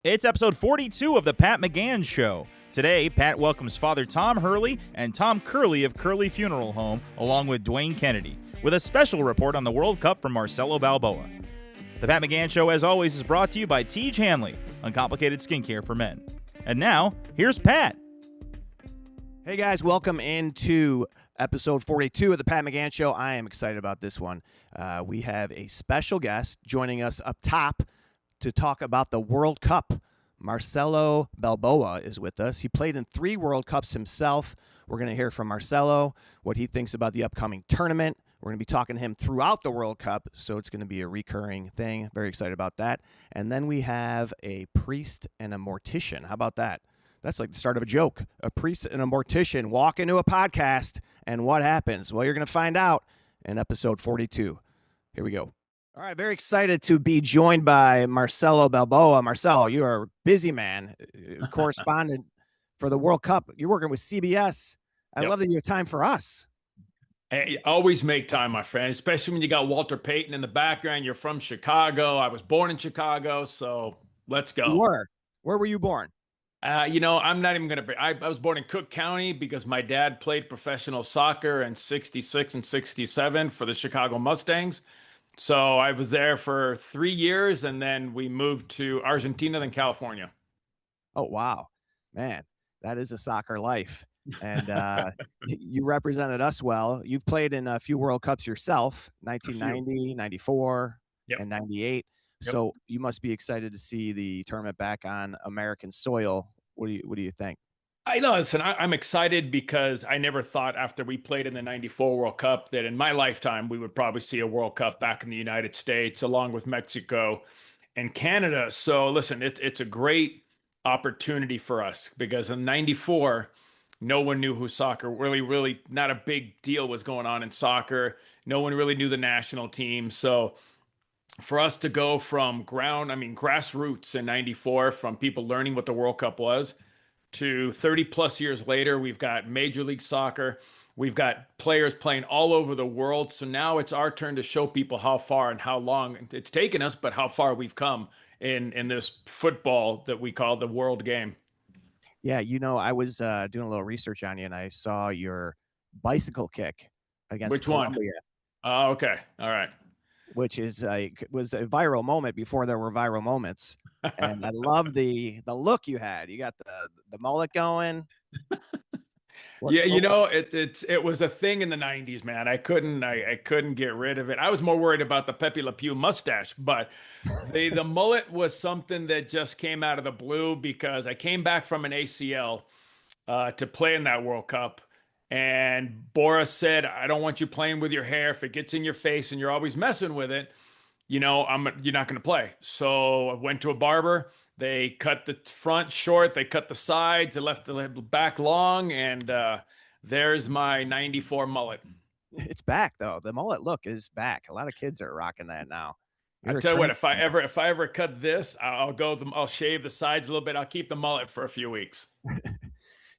It's episode 42 of the Pat McGann Show. Today, Pat welcomes Father Tom Hurley and Tom Curley of Curley Funeral Home, along with Dwayne Kennedy, with a special report on the World Cup from Marcelo Balboa. The Pat McGann Show, as always, is brought to you by Tiege Hanley, uncomplicated skincare for men. And now, here's Pat. Hey guys, welcome into episode 42 of the Pat McGann Show. I am excited about this one. We have a special guest joining us up top to talk about the World Cup. Marcelo Balboa is with us. He played in 3 World Cups himself. We're going to hear from Marcelo, what he thinks about the upcoming tournament. We're going to be talking to him throughout the World Cup, so it's going to be a recurring thing. Very excited about that. And then we have a priest and a mortician. How about that? That's like the start of a joke. A priest and a mortician walk into a podcast, and what happens? Well, you're going to find out in episode 42. Here we go. All right, very excited to be joined by Marcelo Balboa. Marcelo, you are a busy man, correspondent for the World Cup. You're working with CBS. I love that you have time for us. Hey, always make time, my friend, especially when you got Walter Payton in the background. You're from Chicago. I was born in Chicago, so let's go. You were. Where were you born? I'm not even going to. I was born in Cook County because my dad played professional soccer in 66 and 67 for the Chicago Mustangs. So I was there for 3 years, and then we moved to Argentina, then California. Oh, wow. Man, that is a soccer life. And you represented us well. You've played in a few World Cups yourself, 1990, 94, and 98. Yep. So you must be excited to see the tournament back on American soil. What do you think? Listen, I'm excited because I never thought after we played in the 94 World Cup that in my lifetime we would probably see a World Cup back in the United States along with Mexico and Canada. So listen, it's a great opportunity for us because in 94, no one knew who soccer really not a big deal was going on in soccer. No one really knew the national team. So for us to go from grassroots in 94, from people learning what the World Cup was, to 30 plus years later, we've got Major League Soccer. We've got players playing all over the world. So now it's our turn to show people how far and how long it's taken us, but how far we've come in this football that we call the world game. Yeah, I was doing a little research on you, and I saw your bicycle kick against Which Colombia. One? Oh, okay. All right. Which was a viral moment before there were viral moments. And I love the look you had. You got the mullet going. It was a thing in the 90s, man. I couldn't get rid of it. I was more worried about the Pepe Le Pew mustache, but the mullet was something that just came out of the blue because I came back from an ACL to play in that World Cup. And Boris said, I don't want you playing with your hair. If it gets in your face and you're always messing with it, you're not going to play. So I went to a barber. They cut the front short. They cut the sides. They left the back long. And there's my 94 mullet. It's back, though. The mullet look is back. A lot of kids are rocking that now. I tell you what, if I ever cut this, I'll shave the sides a little bit. I'll keep the mullet for a few weeks.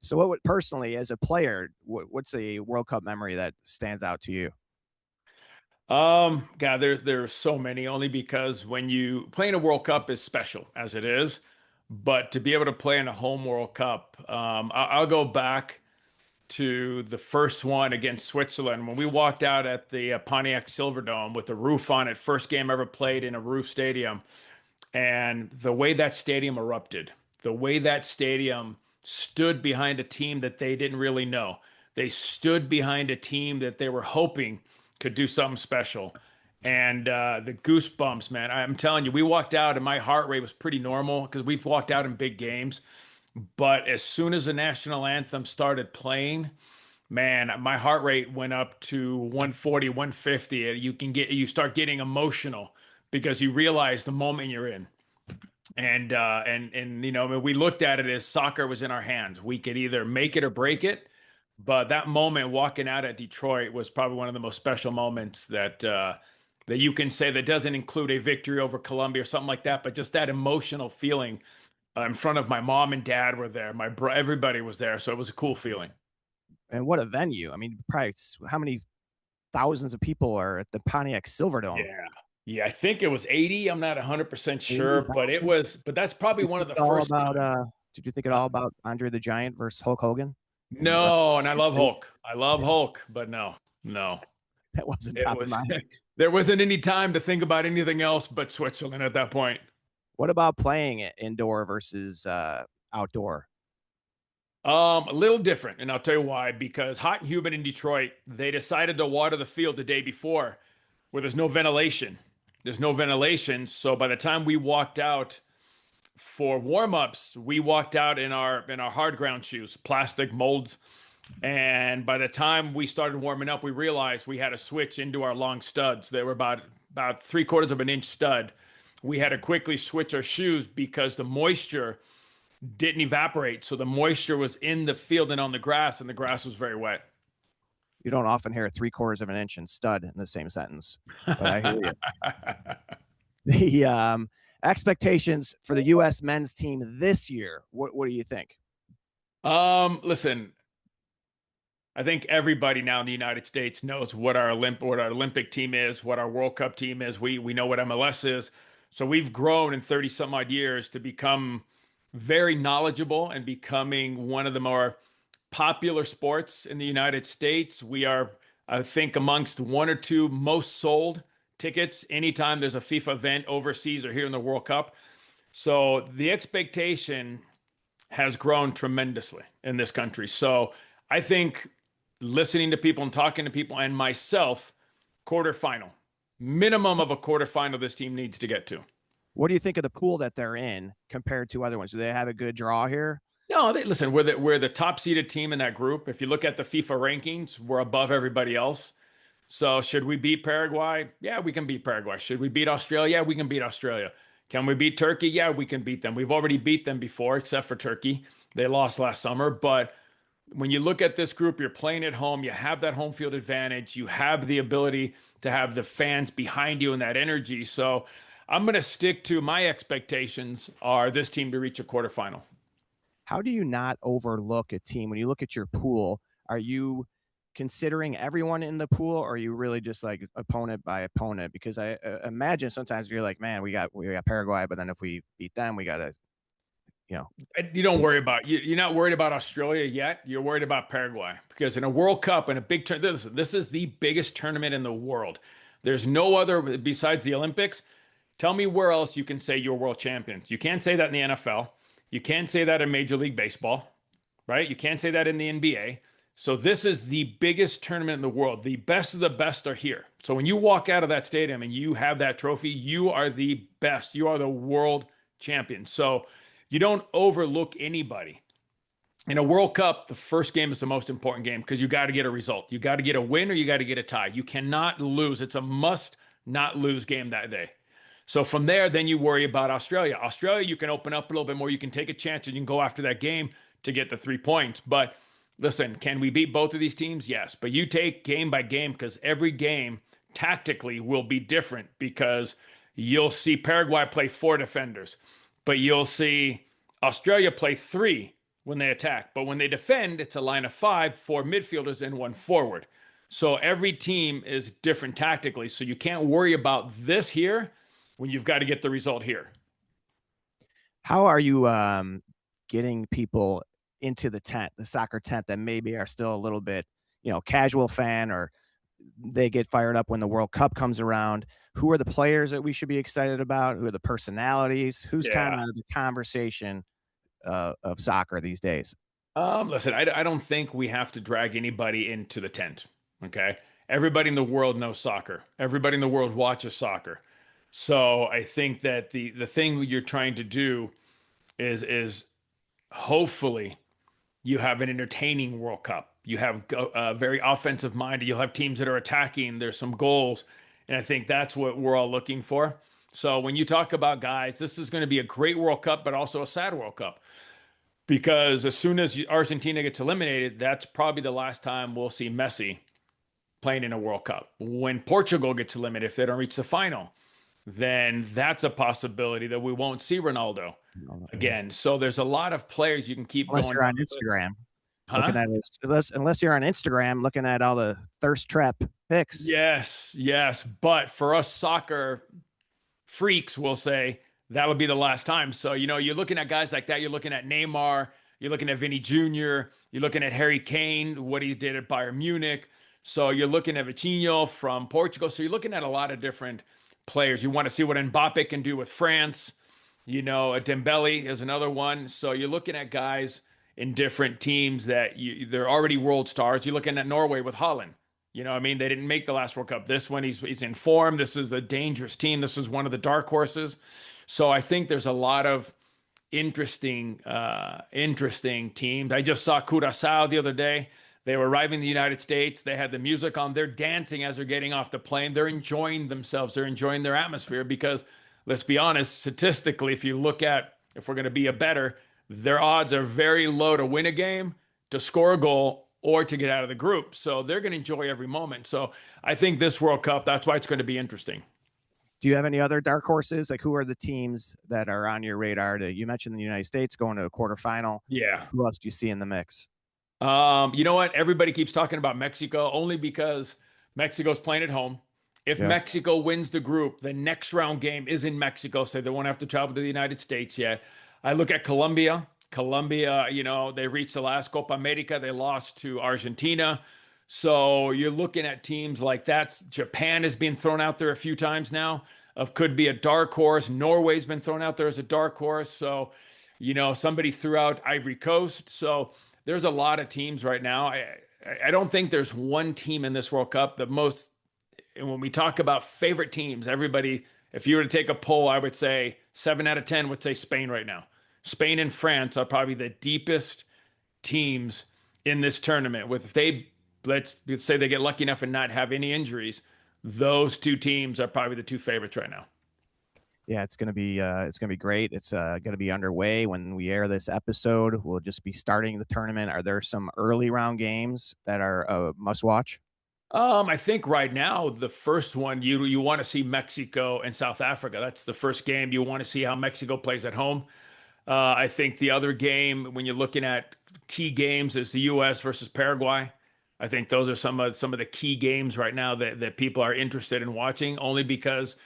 So what would, personally, as a player, what's a World Cup memory that stands out to you? God, there's so many, only because when you play in a World Cup is special as it is, but to be able to play in a home World Cup, I'll go back to the first one against Switzerland when we walked out at the Pontiac Silverdome with the roof on it, first game ever played in a roof stadium, and the way that stadium erupted, the way that stadium stood behind a team that they didn't really know. They stood behind a team that they were hoping could do something special. And the goosebumps, man, I'm telling you, we walked out and my heart rate was pretty normal because we've walked out in big games. But as soon as the national anthem started playing, man, my heart rate went up to 140, 150. You start getting emotional because you realize the moment you're in. And we looked at it as soccer was in our hands. We could either make it or break it. But that moment walking out at Detroit was probably one of the most special moments that you can say, that doesn't include a victory over Colombia or something like that, but just that emotional feeling in front of my mom and dad were there. Everybody was there. So it was a cool feeling. And what a venue. I mean, probably how many thousands of people are at the Pontiac Silverdome? Yeah. Yeah, I think it was 80. I'm not 100% sure, but 80,000? but that's probably Did you one of think the it all first about, times. did you think it all about Andre the Giant versus Hulk Hogan in No, and I WrestleMania love 2? Hulk. I love Hulk, but no, no. That wasn't It top of was mind. there wasn't any time to think about anything else but Switzerland at that point. What about playing it indoor versus outdoor? A little different, and I'll tell you why. Because hot and humid in Detroit, they decided to water the field the day before, where there's no ventilation. There's no ventilation, so by the time we walked out for warm-ups, we walked out in our hard ground shoes, plastic molds. And by the time we started warming up, we realized we had to switch into our long studs. They were about 3/4 of an inch stud. We had to quickly switch our shoes because the moisture didn't evaporate. So the moisture was in the field and on the grass, and the grass was very wet. You don't often hear 3/4 of an inch and stud in the same sentence, but I hear you. The expectations for the U.S. men's team this year. What do you think? Listen, I think everybody now in the United States knows what our Olympic team is, what our World Cup team is. We know what MLS is. So we've grown in 30 some odd years to become very knowledgeable and becoming one of the more popular sports in the United States. We are, I think, amongst one or two most sold tickets anytime there's a FIFA event overseas or here in the World Cup. So the expectation has grown tremendously in this country. So I think listening to people and talking to people and myself, quarterfinal, minimum of a quarterfinal this team needs to get to. What do you think of the pool that they're in compared to other ones? Do they have a good draw here? No, listen, we're the top seeded team in that group. If you look at the FIFA rankings, we're above everybody else. So should we beat Paraguay? Yeah, we can beat Paraguay. Should we beat Australia? Yeah, we can beat Australia. Can we beat Turkey? Yeah, we can beat them. We've already beat them before, except for Turkey. They lost last summer. But when you look at this group, you're playing at home. You have that home field advantage. You have the ability to have the fans behind you and that energy. So I'm going to stick to my expectations are this team to reach a quarterfinal. How do you not overlook a team when you look at your pool? Are you considering everyone in the pool, or are you really just like opponent by opponent? Because I imagine sometimes you're like, man, we got Paraguay, but then if we beat them, we got to, you know. You don't worry about you're not worried about Australia yet. You're worried about Paraguay because in a World Cup and a big turn, this is the biggest tournament in the world. There's no other besides the Olympics. Tell me where else you can say you're world champions. You can't say that in the NFL. You can't say that in Major League Baseball, right? You can't say that in the NBA. So this is the biggest tournament in the world. The best of the best are here. So when you walk out of that stadium and you have that trophy, you are the best. You are the world champion. So you don't overlook anybody. In a World Cup, the first game is the most important game because you got to get a result. You got to get a win or you got to get a tie. You cannot lose. It's a must not lose game that day. So from there, then you worry about Australia. Australia, you can open up a little bit more. You can take a chance and you can go after that game to get the 3 points. But listen, can we beat both of these teams? Yes. But you take game by game because every game tactically will be different because you'll see Paraguay play 4 defenders, but you'll see Australia play 3 when they attack. But when they defend, it's a line of 5, 4 midfielders, and 1 forward. So every team is different tactically. So you can't worry about this here when you've got to get the result here. How are you getting people into the tent, the soccer tent, that maybe are still a little bit, casual fan, or they get fired up when the World Cup comes around? Who are the players that we should be excited about? Who are the personalities? Who's kind of the conversation of soccer these days? Listen, I don't think we have to drag anybody into the tent. Okay. Everybody in the world knows soccer. Everybody in the world watches soccer. So I think that the thing you're trying to do is hopefully you have an entertaining World Cup. You have a very offensive minded. You'll have teams that are attacking. There's some goals, and I think that's what we're all looking for. So when you talk about guys, this is going to be a great World Cup, but also a sad World Cup because as soon as Argentina gets eliminated, that's probably the last time we'll see Messi playing in a World Cup. When Portugal gets eliminated, if they don't reach the final, then that's a possibility that we won't see Ronaldo again. So there's a lot of players you can keep Unless going you're on down the list. Instagram. Looking Huh? at his, unless you're on Instagram, looking at all the thirst trap pics. Yes, yes. But for us soccer freaks, we'll say that'll be the last time. So, you're looking at guys like that. You're looking at Neymar. You're looking at Vinny Jr. You're looking at Harry Kane, what he did at Bayern Munich. So you're looking at Vitinho from Portugal. So you're looking at a lot of different players. You want to see what Mbappe can do with France. Dembele is another one. So you're looking at guys in different teams that they're already world stars. You're looking at Norway with Holland. You know what I mean? They didn't make the last World Cup. This one, he's in form. This is a dangerous team. This is one of the dark horses. So I think there's a lot of interesting teams. I just saw Curaçao the other day. They were arriving in the United States. They had the music on. They're dancing as they're getting off the plane. They're enjoying themselves. They're enjoying their atmosphere because, let's be honest, statistically, if we're going to be a better, their odds are very low to win a game, to score a goal, or to get out of the group. So they're going to enjoy every moment. So I think this World Cup, that's why it's going to be interesting. Do you have any other dark horses? Like, who are the teams that are on your radar? You mentioned the United States going to a quarterfinal. Yeah. Who else do you see in the mix? You know what? Everybody keeps talking about Mexico only because Mexico's playing at home. If Mexico wins the group, the next round game is in Mexico, so they won't have to travel to the United States yet. I look at Colombia. Colombia, they reached the last Copa America. They lost to Argentina. So you're looking at teams like that. Japan has been thrown out there a few times now. Could be a dark horse. Norway's been thrown out there as a dark horse. So, somebody threw out Ivory Coast. So there's a lot of teams right now. I don't think there's one team in this World Cup and when we talk about favorite teams, everybody, if you were to take a poll, I would say 7 out of 10 would say Spain right now. Spain and France are probably the deepest teams in this tournament. Let's say they get lucky enough and not have any injuries, those two teams are probably the two favorites right now. Yeah, it's gonna be great. It's gonna be underway when we air this episode. We'll just be starting the tournament. Are there some early round games that are must watch? I think right now the first one you want to see Mexico and South Africa. That's the first game. You want to see how Mexico plays at home. I think the other game, when you're looking at key games, is the U.S. versus Paraguay. I think those are some of the key games right now that people are interested in watching, only because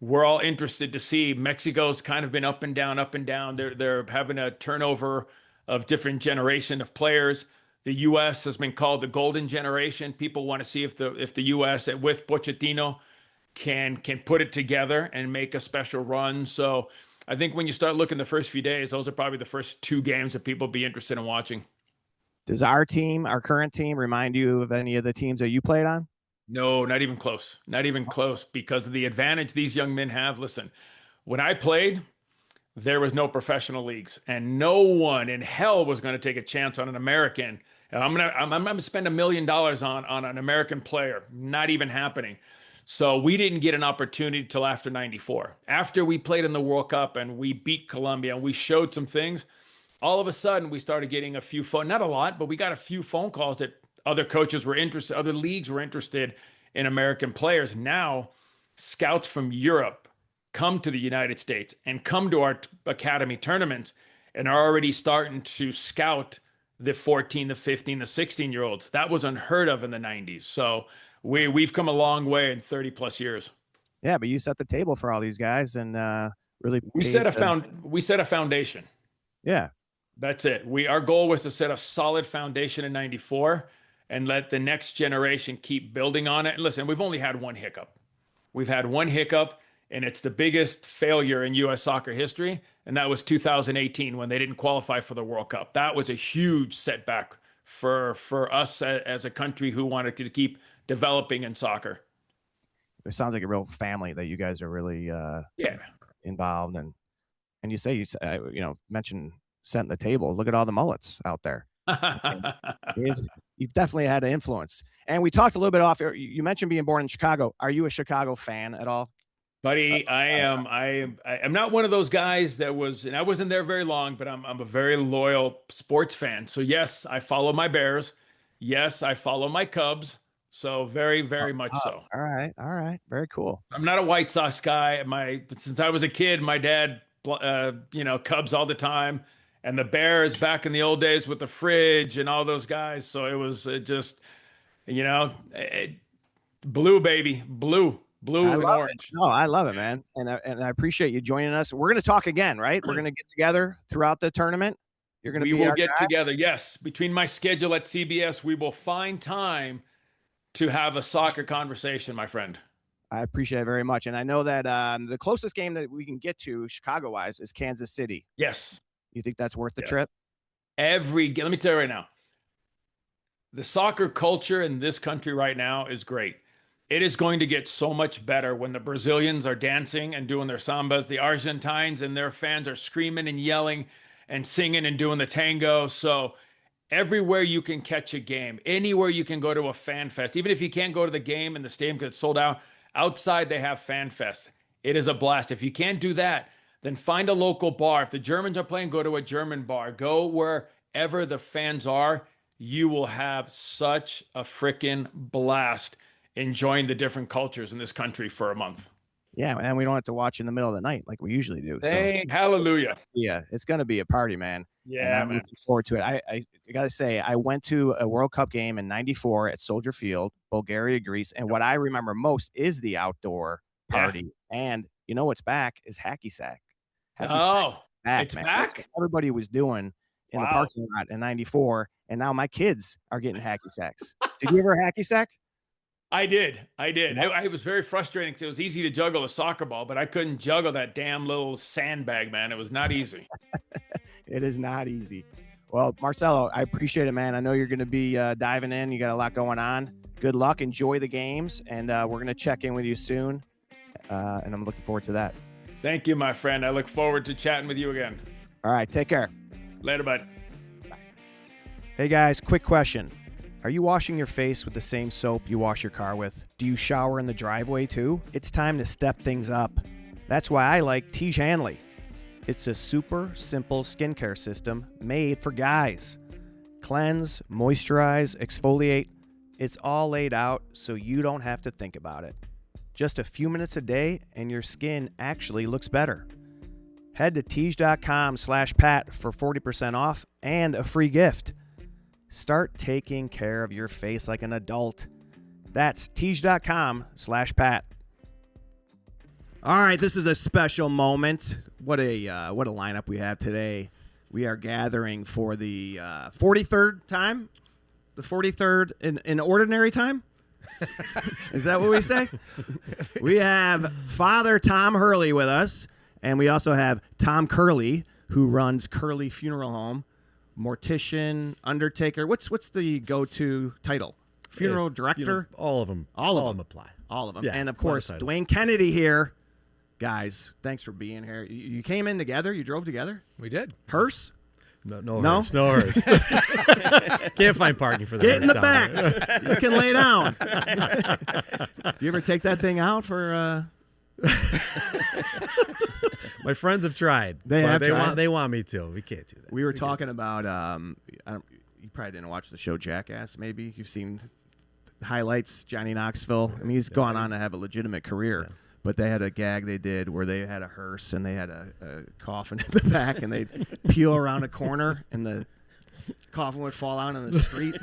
we're all interested to see. Mexico's kind of been up and down, up and down. They're having a turnover of different generation of players. The U.S. has been called the golden generation. People want to see if the U.S. with Pochettino can put it together and make a special run. So I think when you start looking the first few days, those are probably the first two games that people will be interested in watching. Does our current team, remind you of any of the teams that you played on? No, not even close. Not even close, because of the advantage these young men have. Listen, when I played, there was no professional leagues, and no one in hell was going to take a chance on an American. And I'm gonna spend $1 million on an American player. Not even happening. So we didn't get an opportunity till after '94. After we played in the World Cup and we beat Colombia and we showed some things, all of a sudden we started getting a few not a lot, but we got a few phone calls that other coaches were interested, other leagues were interested in American players. Now, scouts from Europe come to the United States and come to our academy tournaments and are already starting to scout the 14, the 15, the 16-year-olds. That was unheard of in the 90s. So we've come a long way in 30 plus years. Yeah, but you set the table for all these guys and really we set a foundation. Yeah. That's it. Our goal was to set a solid foundation in '94 and let the next generation keep building on it. And listen, we've only had one hiccup. We've had one hiccup, and it's the biggest failure in U.S. soccer history, and that was 2018 when they didn't qualify for the World Cup. That was a huge setback for us as a country who wanted to keep developing in soccer. It sounds like a real family that you guys are really involved in. And you mentioned setting the table. Look at all the mullets out there. You've definitely had an influence. And we talked a little bit off. You mentioned being born in Chicago. Are you a Chicago fan at all? Buddy, I am. I'm not one of those guys and I wasn't there very long, but I'm a very loyal sports fan. So yes, I follow my Bears. Yes, I follow my Cubs. So very, very much so. All right. Very cool. I'm not a White Sox guy. Since I was a kid, my dad, Cubs all the time. and the Bears back in the old days with the fridge and all those guys. So it was just, blue, baby, blue I and love it. orange. No, I love it, man. And I appreciate you joining us. We're going to talk again, right? We're going to get together throughout the tournament. You're going to We be will our get guy? together. Yes. Between my schedule at CBS, we will find time to have a soccer conversation, my friend. I appreciate it very much. And I know that the closest game that we can get to Chicago-wise is Kansas City. Yes. You think that's worth the Yes. trip? Let me tell you right now, the soccer culture in this country right now is great. It is going to get so much better when the Brazilians are dancing and doing their sambas, the Argentines and their fans are screaming and yelling and singing and doing the tango. So everywhere you can catch a game, anywhere you can go to a fan fest, even if you can't go to the game and the stadium because it's sold out, outside they have fan fest. It is a blast. If you can't do that, then find a local bar. If the Germans are playing, go to a German bar. Go wherever the fans are. You will have such a freaking blast enjoying the different cultures in this country for a month. Yeah, and we don't have to watch in the middle of the night like we usually do. Hallelujah. Yeah, it's going to be a party, man. Yeah, and I'm man. looking forward to it. I got to say, I went to a World Cup game in '94 at Soldier Field, Bulgaria, Greece, and what I remember most is the outdoor party. And you know what's back is hacky sack. Hacky sack's back, it's man. back? That's what everybody was doing in the parking lot in '94, and now my kids are getting hacky sacks. Did you ever hacky sack? I did. Yeah. It was very frustrating because it was easy to juggle a soccer ball, but I couldn't juggle that damn little sandbag, man. It was not easy. It is not easy. Well, Marcelo, I appreciate it, man. I know you're going to be diving in. You got a lot going on. Good luck. Enjoy the games, and we're going to check in with you soon, and I'm looking forward to that. Thank you, my friend. I look forward to chatting with you again. All right, take care. Later, bud. Bye. Hey, guys, quick question. Are you washing your face with the same soap you wash your car with? Do you shower in the driveway too? It's time to step things up. That's why I like Tiege Hanley. It's a super simple skincare system made for guys. Cleanse, moisturize, exfoliate. It's all laid out so you don't have to think about it. Just a few minutes a day and your skin actually looks better. Head to Tiege.com/Pat for 40% off and a free gift. Start taking care of your face like an adult. That's Tiege.com/Pat. All right, this is a special moment. What a lineup we have today. We are gathering for the 43rd time, the 43rd in ordinary time. Is that what we say? We have Father Tom Hurley with us, and we also have Tom Curley, who runs Curley Funeral Home. Mortician, undertaker. What's the go-to title? Funeral director? All of them. All of them apply. All of them. Yeah, and of course, Dwayne Kennedy here. Guys, thanks for being here. You came in together? You drove together? We did. Hearse? No hearse. No hearse. Can't find parking for that. Get in the back. You can lay down. Do you ever take that thing out for... My friends have tried. They want me to. We can't do that. We were talking about you probably didn't watch the show Jackass. Maybe you've seen highlights. Johnny Knoxville. I mean, he's gone on to have a legitimate career. Yeah. But they had a gag they did where they had a hearse and they had a coffin in the back, and they'd peel around a corner and the coffin would fall out in the street.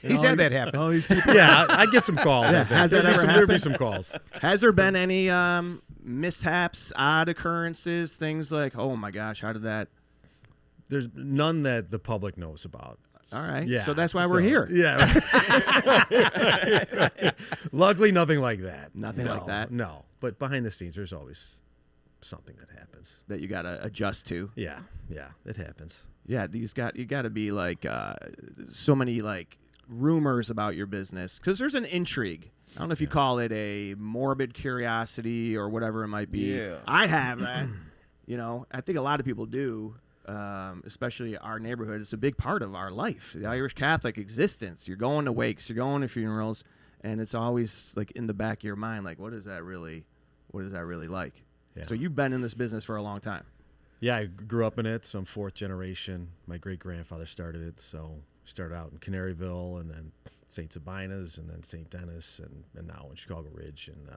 He's had that happen. All these people. Yeah, I'd get some calls. Yeah. Has that ever happened? There'd be some calls. Has there been any mishaps, odd occurrences, things like, oh my gosh, how did that? There's none that the public knows about. All right. Yeah. So that's why we're here. Yeah. Luckily, nothing like that. Nothing like that? No. But behind the scenes, there's always something that happens. That you got to adjust to. Yeah. Yeah. It happens. Yeah. You got to be like so many like rumors about your business because there's an intrigue. I don't know if you call it a morbid curiosity or whatever it might be. Yeah. I have that. I think a lot of people do. Especially our neighborhood, it's a big part of our life, the Irish Catholic existence. You're going to wakes, you're going to funerals, and it's always like in the back of your mind, like, what is that really like? Yeah. So you've been in this business for a long time. Yeah, I grew up in it, so I'm fourth generation. My great-grandfather started it, so we started out in Canaryville, and then St. Sabina's, and then St. Denis, and now in Chicago Ridge. And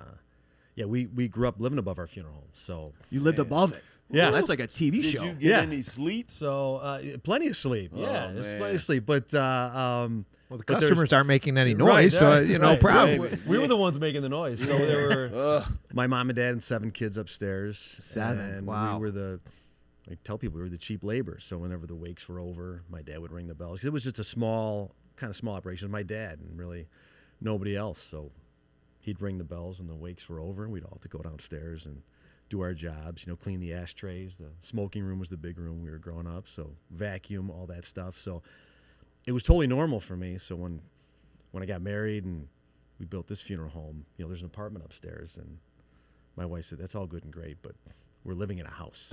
we grew up living above our funeral home. So you lived above it. Yeah. That's like a TV Did show. you get Yeah. any sleep? So plenty of sleep. Oh, Yeah, there's man. plenty of sleep. But Well, the but there's- customers aren't making any Right, noise, so right, no right. problem. Right. We were the ones making the noise. So there were Ugh. my mom and dad and 7 kids upstairs. 7, And wow. we were I tell people we were the cheap labor. So whenever the wakes were over, my dad would ring the bells. It was just a small operation. My dad and really nobody else. So he'd ring the bells when the wakes were over, and we'd all have to go downstairs and do our jobs. Clean the ashtrays. The smoking room was the big room we were growing up. So vacuum, all that stuff. So it was totally normal for me. So when I got married and we built this funeral home, there's an apartment upstairs, and my wife said, "That's all good and great, but we're living in a house.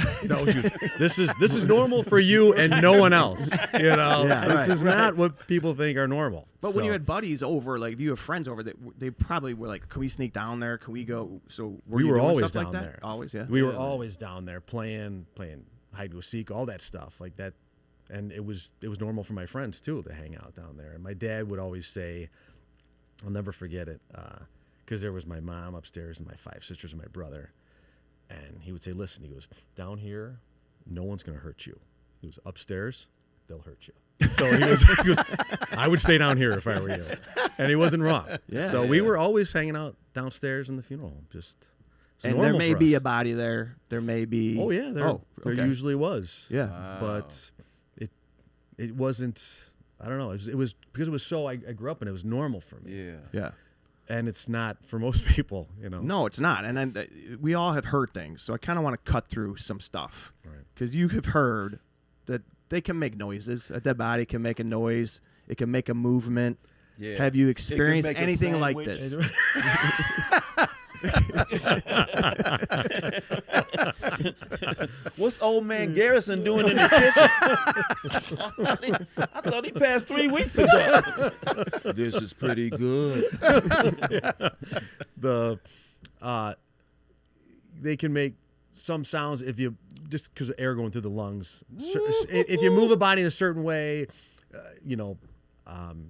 This is normal for you and no one else. This is not what people think are normal." But when you had buddies over, like if you have friends over, they probably were like, "Can we sneak down there? Can we go?" So we you were doing always stuff down like that? there. Always, yeah. We were always down there playing hide and go seek, all that stuff like that, and it was normal for my friends too to hang out down there. And my dad would always say, I'll never forget it, because there was my mom upstairs and my 5 sisters and my brother. And he would say, "Listen," he goes, "down here, no one's going to hurt you." He goes, "Upstairs, they'll hurt you." So he goes, "I would stay down here if I were you." And he wasn't wrong. Yeah. So we were always hanging out downstairs in the funeral home. And there may be a body there. There may be. Oh, yeah. There okay. usually was. Yeah. Wow. But it wasn't, I don't know. It was because it was so, I grew up and it was normal for me. Yeah. Yeah. And it's not for most people, No, it's not. And then we all have heard things. So I kind of want to cut through some stuff. Right. Because you have heard that they can make noises. A dead body can make a noise. It can make a movement. Yeah. Have you It could experienced make a anything like sandwich. this? What's old man Garrison doing in the kitchen? I thought he passed 3 weeks ago. This is pretty good. They can make some sounds if you just because of air going through the lungs. If you move a body in a certain way,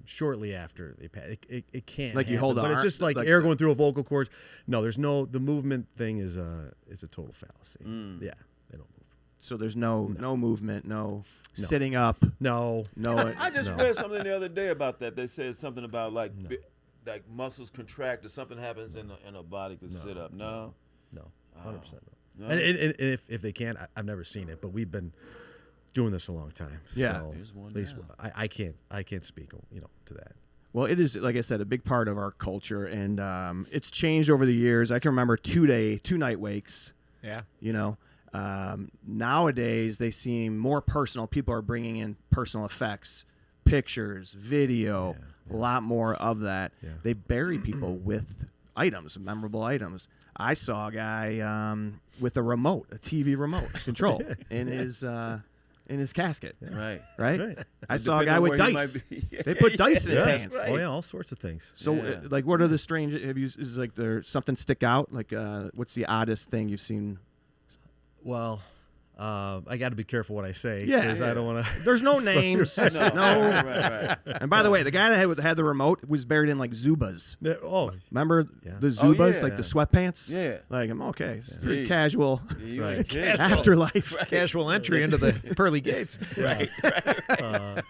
shortly after they pass, it can't. Like you happen, hold the but it's arm- just like like air the- going through a vocal cords. No, the movement thing is a total fallacy. Yeah, they don't move. So there's no movement, no sitting up, No, I just read something the other day about that. They said something about like muscles contract or something happens and a body could sit up. No. 100% No. And if they can, I've never seen it, but we've been doing this a long time. Yeah. So Here's one at least now. I can't speak to that. Well, it is, like I said, a big part of our culture, and it's changed over the years. I can remember 2-night wakes. Yeah. Nowadays, they seem more personal. People are bringing in personal effects, pictures, video, a lot more of that. Yeah. They bury people with items, memorable items. I saw a guy with a remote, a TV remote control in his casket. Right. Right? I saw a Depending guy on with where he dice. might be. They put dice in his Yeah. hands. Right. Oh yeah, all sorts of things. So, Yeah. what are the strange? Is like there something stick out? Like, what's the oddest thing you've seen? Well, I got to be careful what I say Yeah, because I don't want to. There's no names. No. Right. And by the way, the guy that had the remote was buried in like Zubas. Oh, Remember Yeah. the Zubas, yeah. like the sweatpants? Yeah. Like, I'm okay. It's pretty Yeah. casual You Right. ain't kidding. afterlife. Casual entry into the pearly gates. Right. but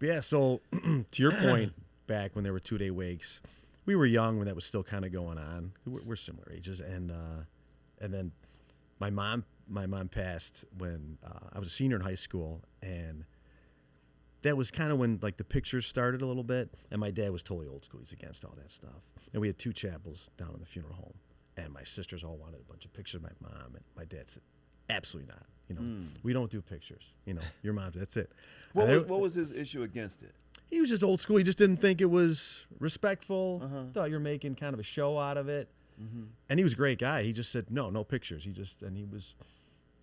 yeah. So to your point, back when there were 2-day wakes, we were young when that was still kind of going on. We're similar ages, and then my mom passed when I was a senior in high school, and that was kind of when like the pictures started a little bit, and my dad was totally old school. He's against all that stuff. And we had 2 chapels down in the funeral home, and my sisters all wanted a bunch of pictures of my mom, and my dad said, "Absolutely not. We don't do pictures. Your mom, that's it." What was his issue against it? He was just old school. He just didn't think it was respectful. Thought you're making kind of a show out of it. And he was a great guy. He just said, no pictures. He was,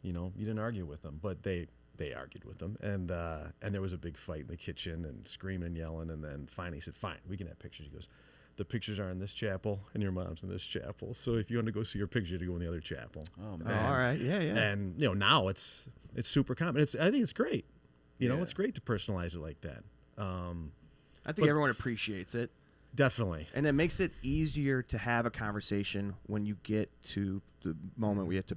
you didn't argue with him, but they argued with him. And there was a big fight in the kitchen and screaming and yelling. And then finally he said, "Fine, we can have pictures." He goes, "The pictures are in this chapel and your mom's in this chapel. So if you want to go see your picture, you have to go in the other chapel." Oh Oh, man. all right. Yeah. And, now it's super common. I think it's great. Yeah. It's great to personalize it like that. I think everyone appreciates it. Definitely. And it makes it easier to have a conversation when you get to the moment where you have to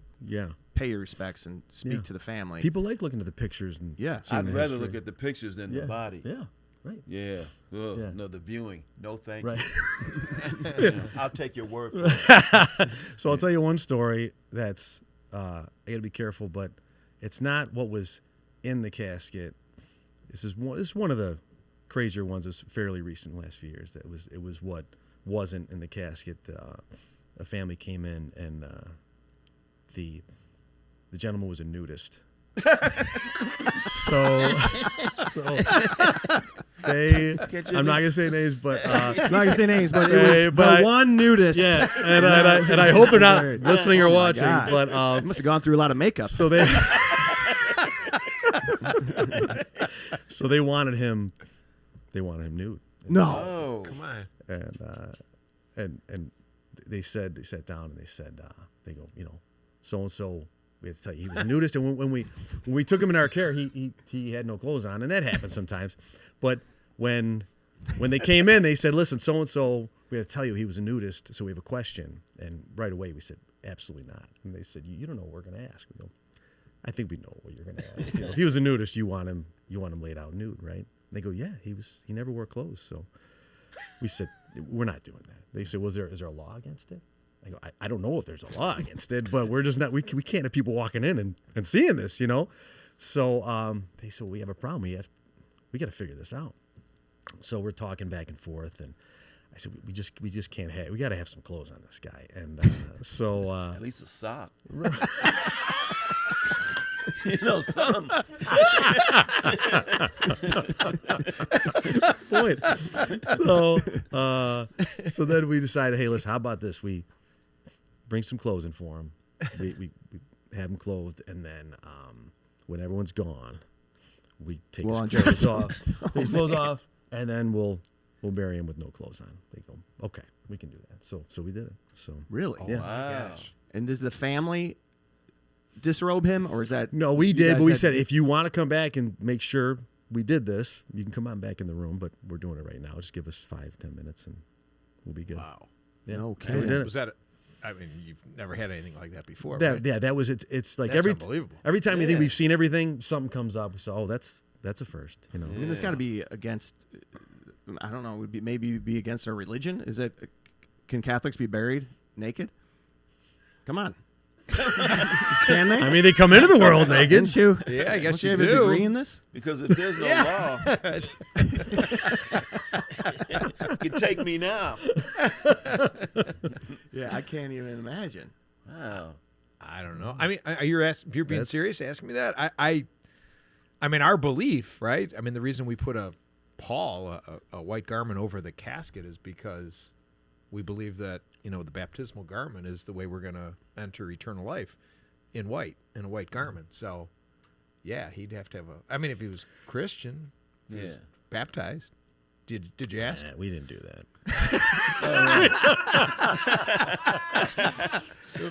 pay your respects and speak to the family. People like looking at the pictures and I'd rather look at the pictures than the body. Yeah. Right. Yeah. No, the viewing. No, thank Right. you. I'll take your word for it. So I'll tell you one story that's I got to be careful, but it's not what was in the casket. This is one of the crazier ones. It's fairly recent, last few years. It was what wasn't in the casket. A family came in and the gentleman was a nudist. so they, I'm not gonna say names, but not gonna say names, but it was one nudist. Yeah, and I hope they're not listening or watching. But they must have gone through a lot of makeup. So they so they wanted him nude. No, Oh, Come on. And they sat down and they said they go, so and so. We had to tell you he was a nudist, and when we took him in our care, he had no clothes on, and that happens sometimes. But when they came in, they said, "Listen, so and so, we had to tell you he was a nudist, so we have a question." And right away we said, "Absolutely not." And they said, "You don't know what we're going to ask." We go, "I think we know what you're going to ask. If he was a nudist, you want him laid out nude, right?" And they go, "Yeah, he never wore clothes." So we said, "We're not doing that." They said, "Is there a law against it?" I go, I don't know if there's a law against it, but we're just not. We can't have people walking in and seeing this, So they said, we have a problem. We got to figure this out. So we're talking back and forth, and I said, we just can't have. We got to have some clothes on this guy, and so at least a sock. Something. Point. So then we decided, hey, listen, how about this? We bring some clothes in for him. We have him clothed, and then when everyone's gone, we take his clothes off. Take his clothes off, and then we'll bury him with no clothes on. They go, okay, we can do that. So we did it. So really? Yeah. Wow. And does the family disrobe him, or is that? No, we did, but we said if you want to come back and make sure we did this, you can come on back in the room, but we're doing it right now. Just give us 5-10 minutes and we'll be good. Wow. Yeah. Okay. So we did it. Was that? I mean, you've never had anything like that before. That, right? Yeah, that was it. It's like That's unbelievable. every time you think we've seen everything, something comes up. We say, oh, that's a first. I mean, it's got to be against. I don't know. Would be maybe be against our religion? Is it? Can Catholics be buried naked? Come on. Can they? I mean, they come into the world naked. Didn't you? Yeah, I guess Don't you you have a do. degree in this? Because if there's no law, you can take me now. Yeah, I can't even imagine. Wow. I don't know. I mean, you're being serious asking me that? I mean, our belief, right? I mean, the reason we put a pall, a white garment over the casket is because we believe that, the baptismal garment is the way we're going to enter eternal life in a white garment. So, yeah, he'd have to have I mean, if he was Christian, he was baptized. Did you ask? Nah, we didn't do that.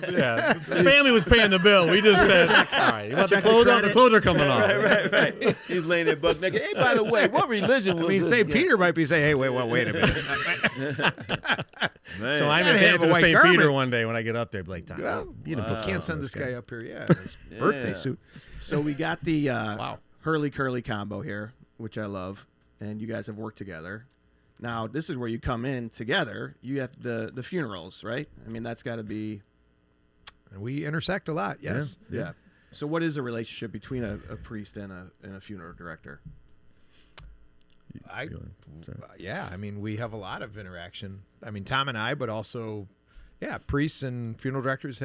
Yeah, the family was paying the bill. We just said, all right, you want the clothes on? The clothes are coming off. Right. He's laying there buck naked. Hey, by the way, what religion was this? St. Peter might be saying, hey, wait a minute. So I'm Gotta going to have answer a to white St. garment. Peter one day when I get up there. Like, Tom, Well, you didn't put can't send this guy up here yet. His birthday suit. So we got the Wow. Hurley Curley combo here, which I love, and you guys have worked together. Now this is where you come in together. You have the funerals, right? I mean, that's got to be. And we intersect a lot, yes. Yeah. So what is the relationship between a priest and a funeral director? Yeah, I mean, we have a lot of interaction. I mean, Tom and I, but also, yeah, priests and funeral directors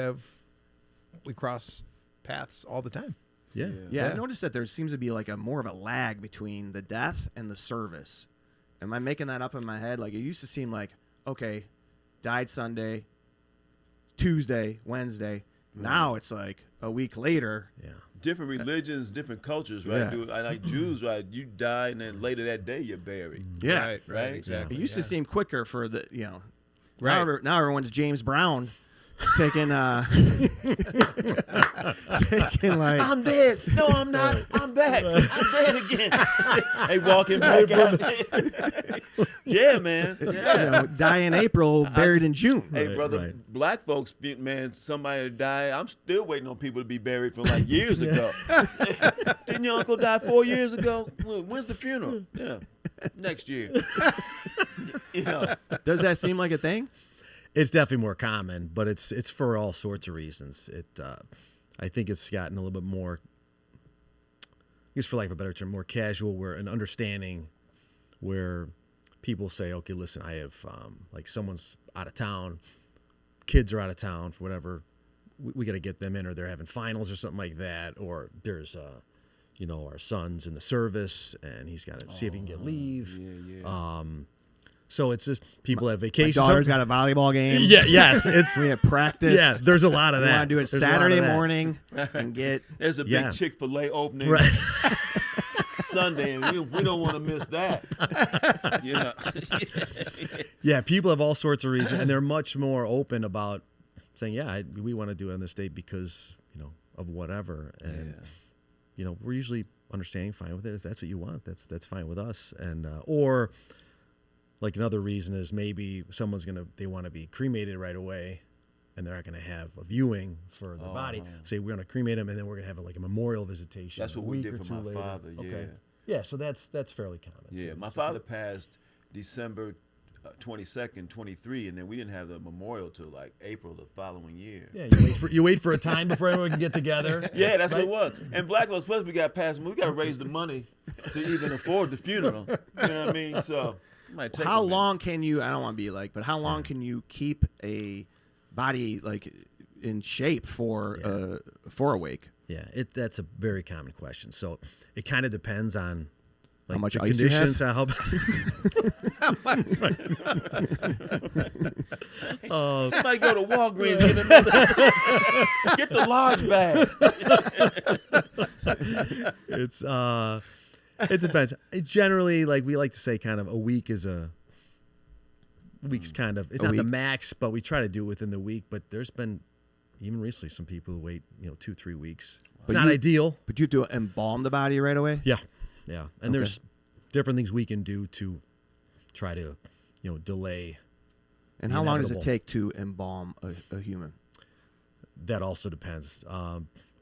we cross paths all the time. Yeah. Yeah, I've noticed that there seems to be like more of a lag between the death and the service. Am I making that up in my head? Like, it used to seem like, okay, died Sunday, Tuesday, Wednesday. Now it's like a week later. Yeah. Different religions, different cultures, right? Yeah. Like Jews, right? You die, and then later that day you're buried. Yeah. Right, exactly. It used to seem quicker for the, Right. Now everyone's James Brown taking like I'm dead. No, I'm not. I'm back. I'm dead again. Hey, walking back out. Yeah, man. Yeah. Die in April, buried in June. Hey, brother, right. black folks, man, somebody died. I'm still waiting on people to be buried from like years ago. Didn't your uncle die 4 years ago? When's the funeral? Yeah, next year. Does that seem like a thing? It's definitely more common, but it's for all sorts of reasons. I think it's gotten a little bit more, I guess for lack of a better term, more casual, where an understanding where people say, okay, listen, I have, like someone's out of town, kids are out of town, for whatever, we got to get them in, or they're having finals or something like that, or there's, our son's in the service, and he's got to see if he can get leave. Yeah. So it's just people have vacations. My daughter's got a volleyball game. Yes, it's we have practice. Yeah, there's a lot of We that. want to do it There's a lot of Saturday that. morning and get. There's a big Chick-fil-A opening Right. Sunday, and we don't want to miss that. Yeah, people have all sorts of reasons, and they're much more open about saying, yeah, we want to do it on this date because, of whatever. And, we're usually understanding, fine with it. If that's what you want, that's fine with us. And, or like another reason is maybe someone's they want to be cremated right away, and they're not going to have a viewing for their body. Say we're going to cremate them, and then we're going to have like a memorial visitation. That's what we did for my father. Yeah. Okay. Yeah, so that's fairly common. Yeah, so, my father passed December 22nd, 23, and then we didn't have the memorial till like April the following year. Yeah, you wait for a time before everyone can get together. Yeah, that's what it was. And black folks, plus we got past, we got to raise the money to even afford the funeral. You know what I mean? So it might take How a minute. long can you? I don't want to be like, but how long can you keep a body like in shape for a wake? Yeah, that's a very common question. So it kind of depends on like how much the ice you conditions. have? Somebody go to Walgreens and get another. Get the large bag. It depends. Generally, like we like to say, kind of a week is week's kind of, it's not the max, but we try to do it within the week. But there's been even recently some people who wait 2-3 weeks. It's not ideal, but you have to embalm the body right away. Yeah. And there's different things we can do to try to delay. And how long does it take to embalm a human? That also depends.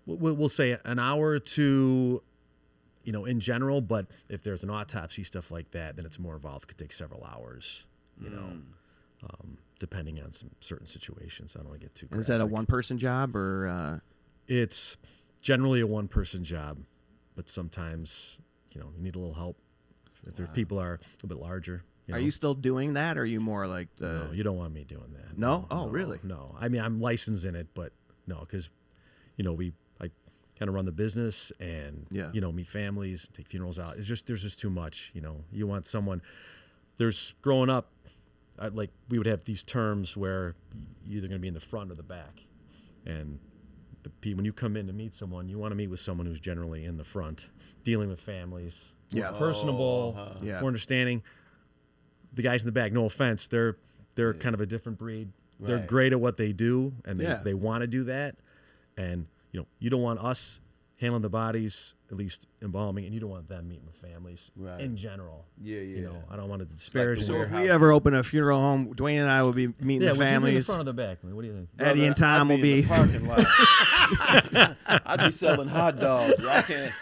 We'll say an hour or two, in general. But if there's an autopsy, stuff like that, then it's more involved. It could take several hours, depending on some certain situations. I don't want to get too graphic. Is that a one-person job or? It's generally a one-person job, but sometimes you need a little help if their people are a little bit larger. Are you still doing that, or are you more like the? No, you don't want me doing that. No? Oh, really? No. I mean, I'm licensed in it, but no, because I kind of run the business and meet families, take funerals out. There's just too much. You want someone. Growing up, we would have these terms where you're either going to be in the front or the back, and when you come in to meet someone, you want to meet with someone who's generally in the front, dealing with families, more personable, more understanding. The guys in the back, no offense, they're kind of a different breed. Right. They're great at what they do, and they want to do that. And you don't want us handling the bodies, at least embalming, and you don't want them meeting with families in general. Yeah. I don't want to disparage. So if we ever open a funeral home, Dwayne and I will be meeting the families. Would you be in the front or the back? I mean, what do you think? Eddie and Tom will be in the parking lot. I'd be selling hot dogs. I can't.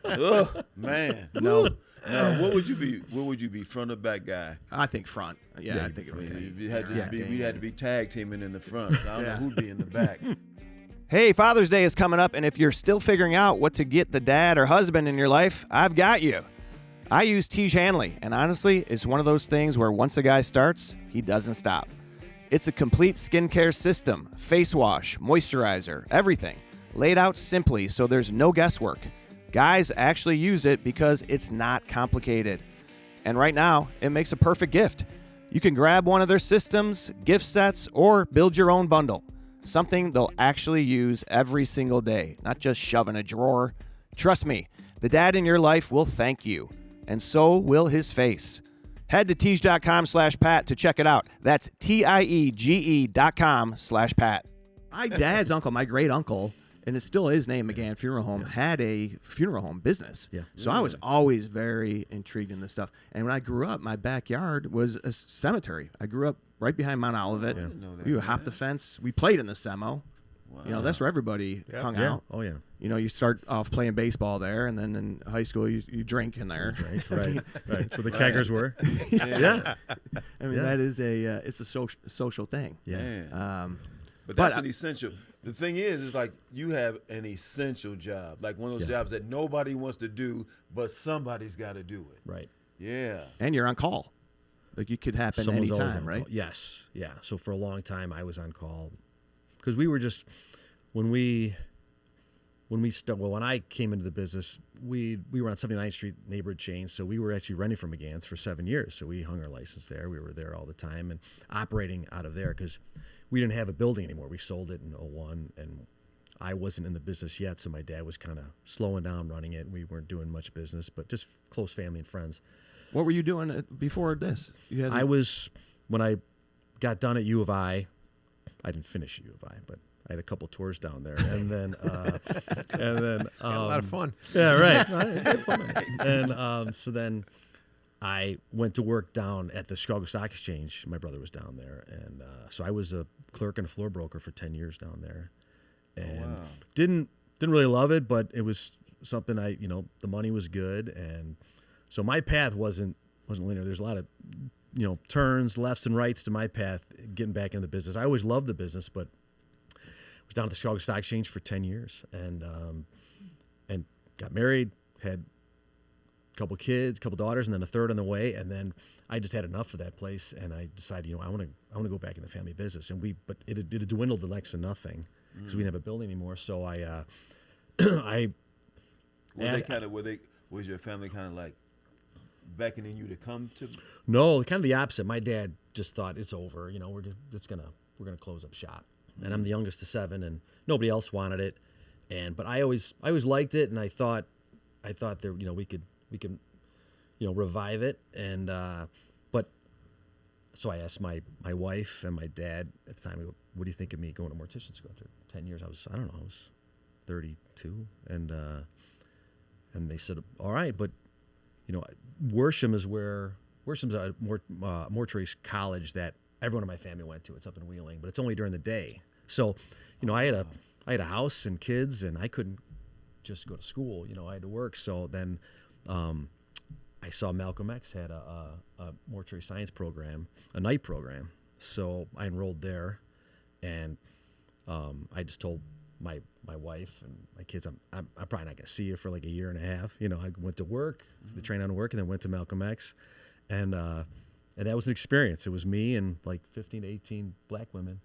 Oh man, no. What would you be? What would you be? Front or back guy? I think front. Yeah, I think it would be. We had to be tag teaming in the front. I don't know who'd be in the back. Hey, Father's Day is coming up, and if you're still figuring out what to get the dad or husband in your life, I've got you. I use Tiege Hanley, and honestly, it's one of those things where once a guy starts, he doesn't stop. It's a complete skincare system, face wash, moisturizer, everything, laid out simply so there's no guesswork. Guys actually use it because it's not complicated. And right now, it makes a perfect gift. You can grab one of their systems, gift sets, or build your own bundle. Something they'll actually use every single day, not just shove in a drawer. Trust me, the dad in your life will thank you, and so will his face. Head to Tiege.com/Pat to check it out. That's TIEGE.com/Pat. My dad's uncle, my great uncle, and it still is named McGann Funeral Home, had a funeral home business. Yeah. So I was always very intrigued in this stuff. And when I grew up, my backyard was a cemetery. I grew up right behind Mount Olivet. I didn't know that, We would hop man. the fence. We played in the Semo. Wow. You know, that's where everybody hung Yeah. out. Oh yeah. You know, you start off playing baseball there, and then in high school you drink in there. Right. Right. That's where the keggers were. Yeah. I mean, that is it's a social thing. Yeah. Man. but But that's an essential. The thing is like you have an essential job, like one of those jobs that nobody wants to do, but somebody's got to do it. Right. Yeah. And you're on call. Like, you could happen Someone's always anytime, on right? call. Yes. Yeah. So for a long time, I was on call because we were just when I came into the business, we were on 79th Street neighborhood chain, so we were actually renting from McGann's for 7 years. So we hung our license there. We were there all the time and operating out of there because we didn't have a building anymore. We sold it in 2001, and I wasn't in the business yet, so my dad was kind of slowing down running it. We weren't doing much business, but just close family and friends. What were you doing before this? I was, when I got done at U of I didn't finish at U of I, but I had a couple tours down there, and then Had a lot of fun. Yeah, right. I had fun. And so then I went to work down at the Chicago Stock Exchange. My brother was down there, and so I was a clerk and a floor broker for 10 years down there, and didn't really love it, but it was something the money was good, and so my path wasn't linear. There's a lot of turns, lefts and rights to my path getting back into the business. I always loved the business, but I was down at the Chicago Stock Exchange for 10 years, and got married, had a couple kids, a couple daughters, and then a third on the way. And then I just had enough of that place, and I decided, I want to go back in the family business. And but it had dwindled to next to nothing because we didn't have a building anymore. So I was your family kind of like beckoning you to come to? No, kind of the opposite. My dad just thought it's over. We're gonna close up shop. And I'm the youngest of 7, and nobody else wanted it. But I always liked it, and I thought there we could revive it. And but so I asked my wife and my dad at the time, what do you think of me going to mortician school after 10 years? I was 32, and they said, all right, but Worsham's a mortuary college that everyone in my family went to. It's up in Wheeling, but it's only during the day. So, I had a house and kids, and I couldn't just go to school. I had to work. So then I saw Malcolm X had a mortuary science program, a night program. So I enrolled there, and I just told my wife and my kids, I'm probably not going to see you for like a year and a half. I went to work, the train on work, and then went to Malcolm X, and that was an experience. It was me and like 15 to 18 black women.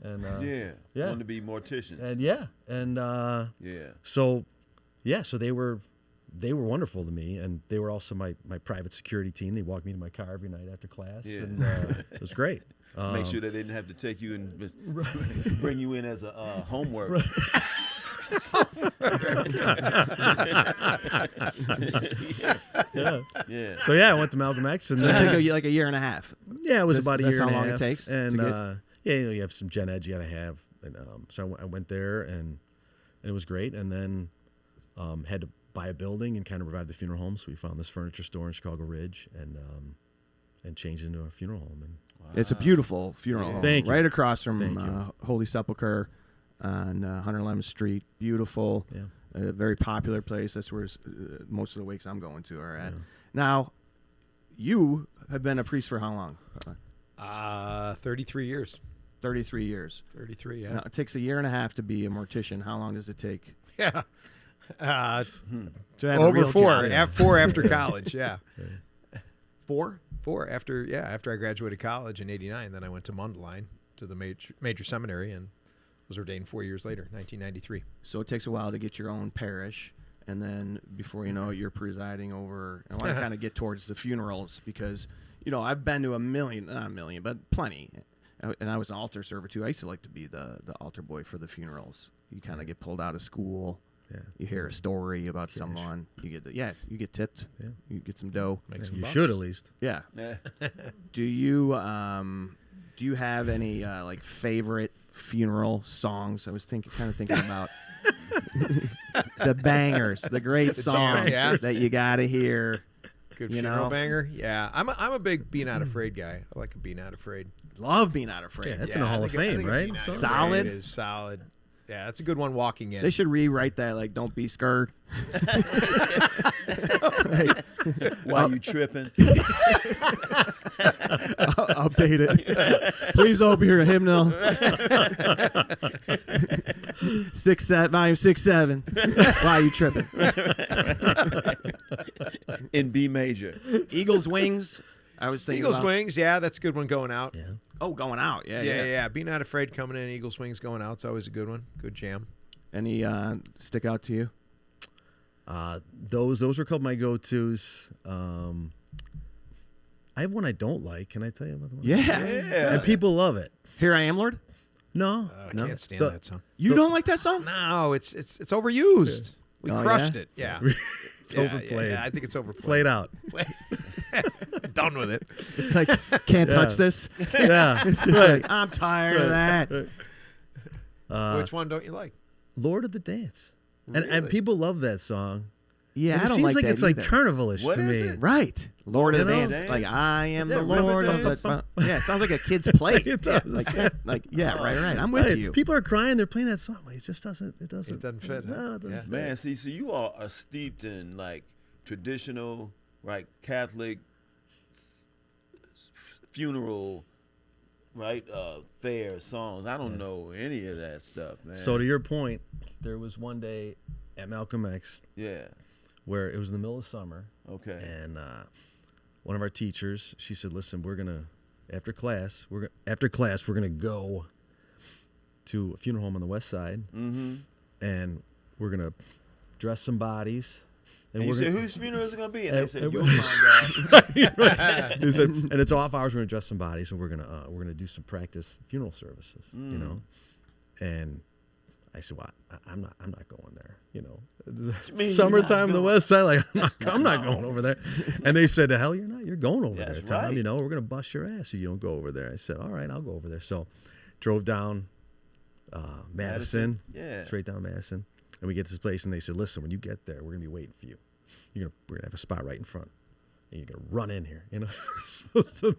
And wanted to be morticians. And so they were wonderful to me, and they were also my private security team. They walked me to my car every night after class, and it was great. Make sure they didn't have to take you and bring you in as a homework. Yeah. So I went to Malcolm X, and It took like a year and a half. Yeah, it was about a year and a half. That's how long it takes. And you have some gen ed you got to have, and so I went there, and it was great. And then had to buy a building and kind of revive the funeral home. So we found this furniture store in Chicago Ridge, and changed it into a funeral home. And it's a beautiful funeral home. Thank you. Right across from Holy Sepulchre on 111th Street. Beautiful. Yeah. A very popular place. That's where most of the wakes I'm going to are at. Yeah. Now, you have been a priest for how long? 33 years. 33 years. 33, yeah. Now, it takes a year and a half to be a mortician. How long does it take? Yeah. To have a Over real 4. job? 4 after college, yeah. 4? 4 after I graduated college in '89. Then I went to Mundelein to the major seminary and was ordained 4 years later, 1993. So it takes a while to get your own parish, and then before you know it, you're presiding over. I want to kind of get towards the funerals because, I've been to not a million, but plenty. And I was an altar server too. I used to like to be the altar boy for the funerals. You kind of get pulled out of school. Yeah. You hear a story about someone, you get tipped. Yeah. You get some dough. Make some You bucks. should at least. Yeah. Yeah. Do you have any like favorite funeral songs? I was kind of thinking about the bangers, the great songs yeah. that you got to hear. Good You funeral know? banger. Yeah, I'm a big Be Not Afraid guy. I like Be Not Afraid. Love Being Not Afraid. Yeah, that's in the Hall of I Fame, think right? Be Not Solid. Afraid is solid. Yeah, that's a good one walking in. They should rewrite that, like, don't be scared. Why you tripping? Update it. Please open your hymnal. Volume 6-7. Why you tripping? In B major. Eagles Wings. I was thinking Eagles about. Wings. Yeah, that's a good one going out. Yeah. Oh, going out. Yeah. Yeah. Be Not Afraid coming in. Eagles Wings going out. It's always a good one. Good jam. Any stick out to you? Those were a couple of my go-tos. I have one I don't like. Can I tell you about the one? Yeah. And people love it. Here I Am, Lord. No, I no. can't stand The- that song. You don't like that song? No, it's overused. We Oh, crushed yeah? it. Yeah. It's Yeah, overplayed. Yeah, I think it's overplayed. Played out. Done with it. It's like, can't touch this. Yeah. It's just like, I'm tired of that. Which one don't you like? Lord of the Dance. And Really? people love that song. Yeah, And I it don't seems like like that it's like either. carnivalish What to is me. it? Right. Lord of the You know? Dance. Like, I am Is the that River Lord of Dance? the... Yeah, it sounds like a kid's play. It does. Right. I'm with Right. you. People are crying. They're playing that song. It just doesn't. It doesn't. It doesn't fit, huh? No, it doesn't Yeah. fit. Man, see, so you all are steeped in like traditional, right, Catholic funeral, right, fair songs. I don't know any of that stuff, man. So to your point, there was one day at Malcolm X yeah, where it was in the middle of summer, okay, and one of our teachers, she said, "Listen, we're gonna after class, we're gonna go to a funeral home on the west side, and we're gonna dress some bodies." And you we're said, gonna- whose funeral is it gonna be? And they and- said, and you'll we- find out. They said, and it's off hours. We're gonna dress some bodies, and we're gonna do some practice funeral services. You know, and I said, "Well, I'm not going there." You know, mean you're summertime, not the going? west side. Like I'm not going over there. And they said, "The hell, you're not. You're going over That's there, Tom. right. You know, we're gonna bust your ass if you don't go over there." I said, "All right, I'll go over there." So, drove down Madison, Yeah. straight down Madison, and we get to this place, and they said, "Listen, when you get there, we're gonna be waiting for you. We're gonna have a spot right in front, and you're gonna run in here." You know, so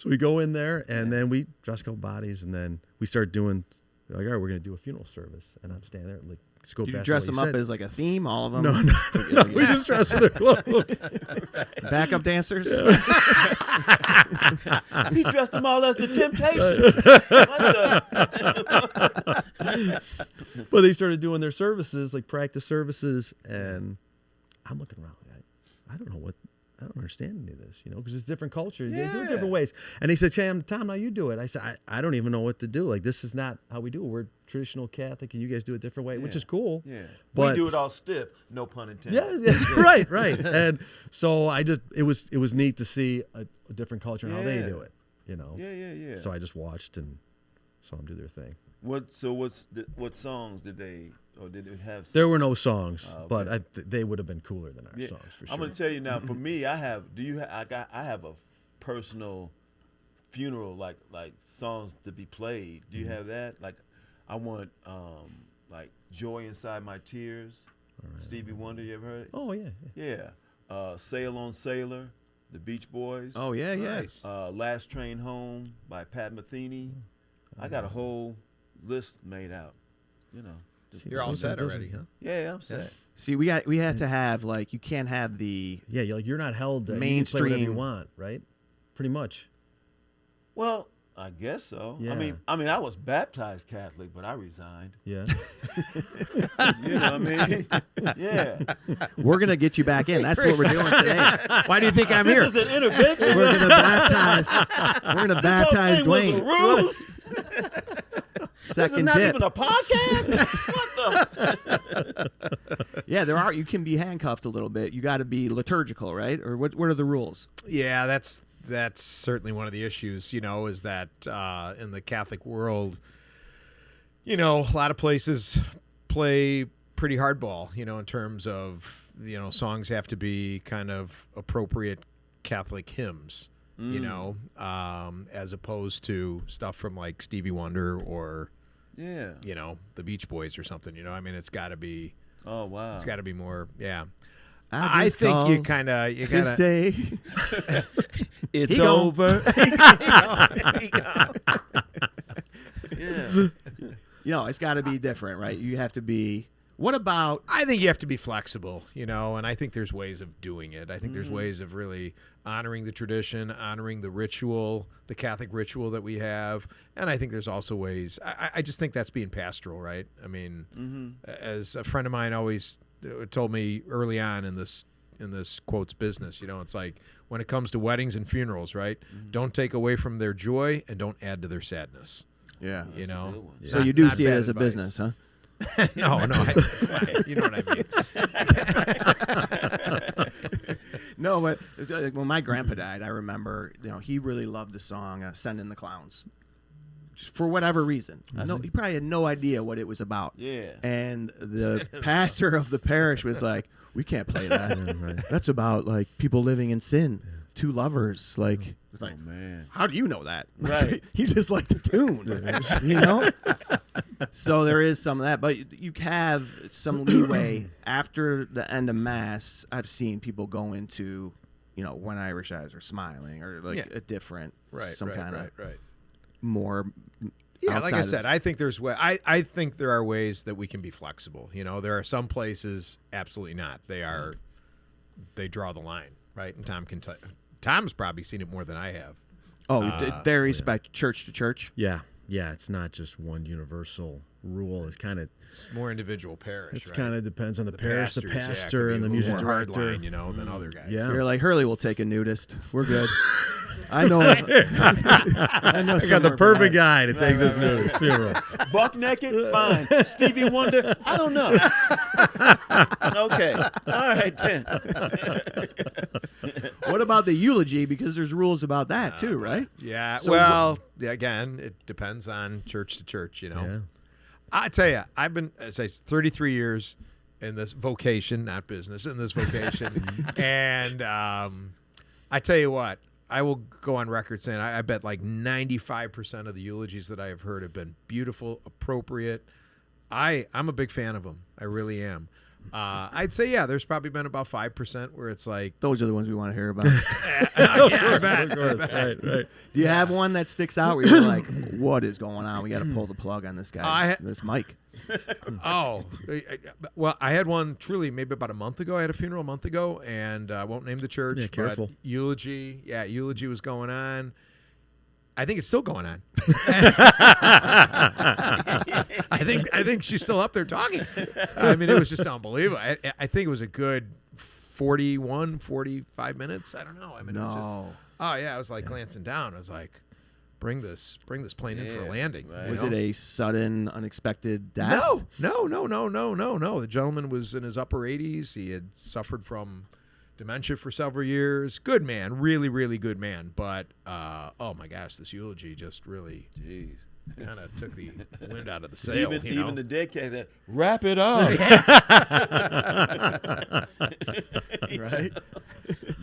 we go in there, and then we dress a couple bodies, and then we start doing. Like, all right, we're gonna do a funeral service, and I'm standing there like. Just go Do you back to dress what them you up said. as like a theme, all of them? No, we just dress in their clothes. Backup dancers? He dressed them all as the Temptations. What the? But they started doing their services, like practice services, and I'm looking around. I don't know what. I don't understand any of this, you know, because it's different culture. They do it different ways. And he said, Tom, how you do it? I said, I don't even know what to do. Like, this is not how we do it. We're traditional Catholic, and you guys do it a different way, which is cool. Yeah, But we do it all stiff. No pun intended. yeah, right. And so it was neat to see a different culture and how they Yeah. do it, you know. Yeah. So I just watched and saw them do their thing. What songs did they, or did it have? There were no songs, Oh, okay. but they would have been cooler than our Yeah. songs for sure. I'm gonna tell you now. For me, I have. I have a personal funeral like songs to be played. Do you have that? Like, I want like "Joy Inside My Tears." Stevie Wonder. You ever heard it? Oh yeah. Yeah. "Sail on Sailor," the Beach Boys. Oh, yeah. Nice. "Last Train Home" by Pat Metheny. I got a whole list made out. You know. You're all set already, huh? Yeah, I'm set. See, we have to have, like, you can't have the... Yeah, you're not held to you can play whatever you Mainstream. want, right? Pretty much. Well, I guess so. Yeah. I mean, I was baptized Catholic, but I resigned. Yeah. You know what I mean? Yeah. We're going to get you back in. That's what we're doing today. Why do you think I'm here? This is an intervention. We're going to baptize This whole thing Dwayne. was a ruse. This is Second not dip. even a podcast. What the? Yeah, you can be handcuffed a little bit. You got to be liturgical, right? Or what are the rules? Yeah, that's certainly one of the issues, you know, is that in the Catholic world, you know, a lot of places play pretty hardball, in terms of, songs have to be kind of appropriate Catholic hymns, as opposed to stuff from like Stevie Wonder or, the Beach Boys or something, it's got to be. Oh, wow. It's got to be more, yeah. I think you gotta say it's over. Yeah. It's got to be different, right? You have to be. What about? I think you have to be flexible, and I think there's ways of doing it. I think there's ways of really honoring the tradition, honoring the ritual, the Catholic ritual that we have, and I think there's also ways. I just think that's being pastoral, right? I mean, as a friend of mine always told me early on in this quotes business, it's like when it comes to weddings and funerals, right? Don't take away from their joy and don't add to their sadness. Yeah, So you do see it as a business, huh? No, you know what I mean. No, but when my grandpa died, I remember, he really loved the song "Send in the Clowns," just for whatever reason. He probably had no idea what it was about. Yeah. And the pastor of the parish was like, "We can't play that. That's about like people living in sin, two lovers." Like, it's like, man, how do you know that? Right. He just liked the tune, So there is some of that, but you have some leeway after the end of Mass. I've seen people go into, When Irish Eyes Are Smiling, or like a different, kind of more. Yeah, like I said, I think there's I think there are ways that we can be flexible. There are some places absolutely not. They draw the line, right? And Tom's probably seen it more than I have. Oh, it varies by church to church. Yeah, it's not just one universal rule. It's more individual parish. It kind of depends on the parish, the pastors, pastor, and the music director. Hardline, than other guys. Yeah. So you're like, Hurley will take a nudist. We're good. I know. I got the perfect guy to take this nudist funeral. Buck naked, fine. Stevie Wonder, I don't know. Okay, all right then. What about the eulogy? Because there's rules about that too, right? Yeah. So again, it depends on church to church. Yeah. I tell you, I've been, as I said, 33 years in this vocation, not business, in this vocation, and I tell you what. I will go on record saying I bet like 95% of the eulogies that I have heard have been beautiful, appropriate. I'm a big fan of them. I really am. I'd say, there's probably been about 5% where it's like... Those are the ones we want to hear about. I bet. Right. Do you have one that sticks out where you're like, what is going on? We got to pull the plug on this guy, this Mike. Well, I had one truly maybe about a month ago. I had a funeral a month ago, and I won't name the church. Yeah, careful. But eulogy was going on. I think it's still going on. I think she's still up there talking. I mean, it was just unbelievable. I think it was a good 45 minutes. I don't know. I mean, it was just, I was like glancing down. I was like, bring this plane in for a landing. Right. Was it a sudden, unexpected death? No. The gentleman was in his upper 80s. He had suffered from dementia for several years. Good man, really, really good man. But oh my gosh, this eulogy just really kind of took the wind out of the sail. Even the dead cat said, "Wrap it up." Right?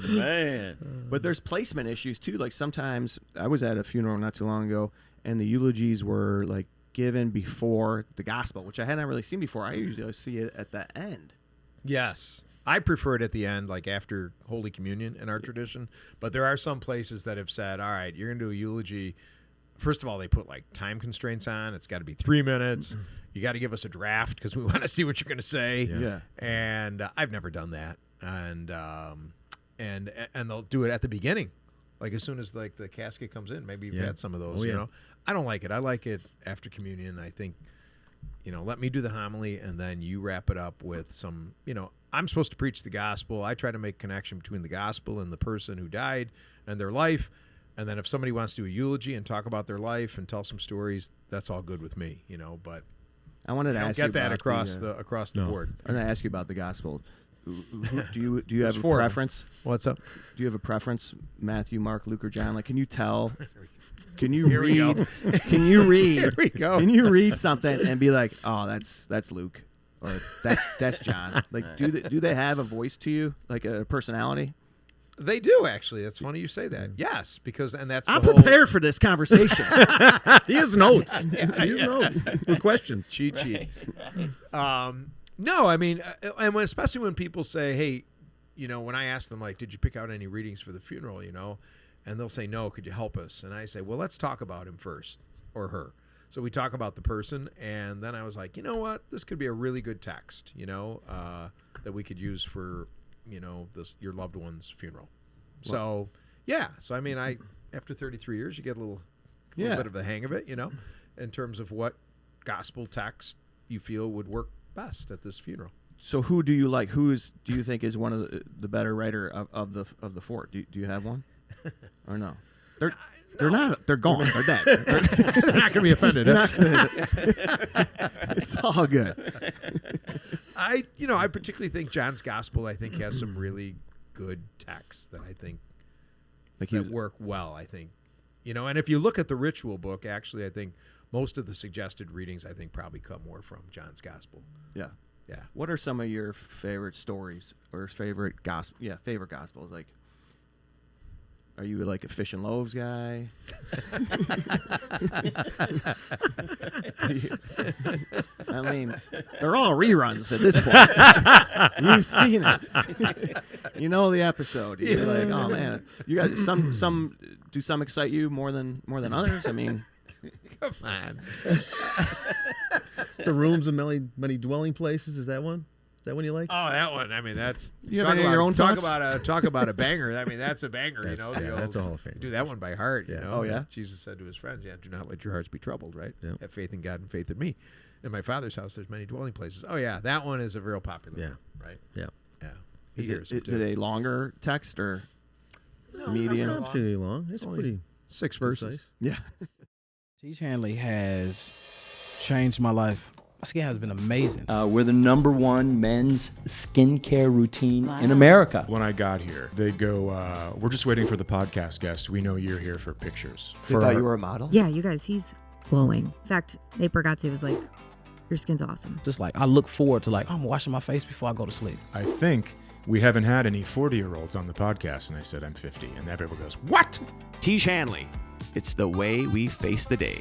Man. But there's placement issues too. Like sometimes I was at a funeral not too long ago, and the eulogies were like given before the gospel, which I hadn't really seen before. I usually see it at the end. Yes. I prefer it at the end, like after Holy Communion in our tradition. But there are some places that have said, all right, you're going to do a eulogy. First of all, they put like time constraints on. It's got to be 3 minutes. You got to give us a draft because we want to see what you're going to say. Yeah. And I've never done that. And they'll do it at the beginning, like as soon as like the casket comes in. Maybe you've had some of those. You know, I don't like it. I like it after communion. I think, let me do the homily and then you wrap it up with some. I'm supposed to preach the gospel. I try to make connection between the gospel and the person who died and their life. And then if somebody wants to do a eulogy and talk about their life and tell some stories, that's all good with me, But I wanted to ask you get that about across the board. I'm going to ask you about the gospel. Do you have a preference? What's up? Do you have a preference? Matthew, Mark, Luke, or John? Like, can you tell? Can you Here we read? go. Can you read? Here we go. Can you read something and be like, oh, that's Luke? or that's John. Like, do they have a voice to you, like a personality? They do, actually. It's funny you say that. Yes, because that's I'm the whole prepared for this conversation. He has notes. He has notes for questions. cheat sheet. No, I mean, and especially when people say, "Hey, when I ask them, like, did you pick out any readings for the funeral?" And they'll say, "No, could you help us?" And I say, "Well, let's talk about him first, or her." So we talk about the person, and then I was like, you know what? This could be a really good text, that we could use for, your loved one's funeral. So, yeah. So, I mean, after 33 years, you get a little bit of the hang of it, in terms of what gospel text you feel would work best at this funeral. So who do you like? Do you think is one of the better writer of the four? Do you have one, or no? They're not. They're gone. They're dead. They're not going to be offended. It's all good. I particularly think John's gospel, I think, has some really good texts that I think that work well. I think, and if you look at the ritual book, actually, I think most of the suggested readings, I think, probably come more from John's gospel. Yeah. Yeah. What are some of your favorite stories or favorite gospel? Yeah, favorite gospels. Like, are you like a fish and loaves guy? I mean, they're all reruns at this point. You've seen it. You know the episode. You're like, oh man, you guys. Some do some excite you more than others. I mean, come on. The rooms of many dwelling places. Is that one? Is that one you like? Oh, that one. I mean, that's you have any of your own thoughts? Talk about a banger. I mean, that's a banger. That's a whole thing. Do that one by heart. Yeah. Oh yeah. Jesus said to his friends, "Yeah, do not let your hearts be troubled." Right. Yeah. Have faith in God and faith in me. In my Father's house, there's many dwelling places. Oh yeah, that one is a real popular. one, right. Yeah. Yeah. Is it a longer text or medium? It's not particularly long. It's pretty 6 verses. precise. Yeah. Tiege Hanley has changed my life. My skin has been amazing. We're the #1 men's skincare routine in America. When I got here, they'd go, we're just waiting for the podcast guest. We know you're here for pictures. They thought you were a model? Yeah, you guys, he's glowing. In fact, Nate Bargatze was like, your skin's awesome. Just like, I look forward to I'm washing my face before I go to sleep. I think we haven't had any 40-year-olds on the podcast. And I said, I'm 50. And everyone goes, what? Tiege Hanley. It's the way we face the day.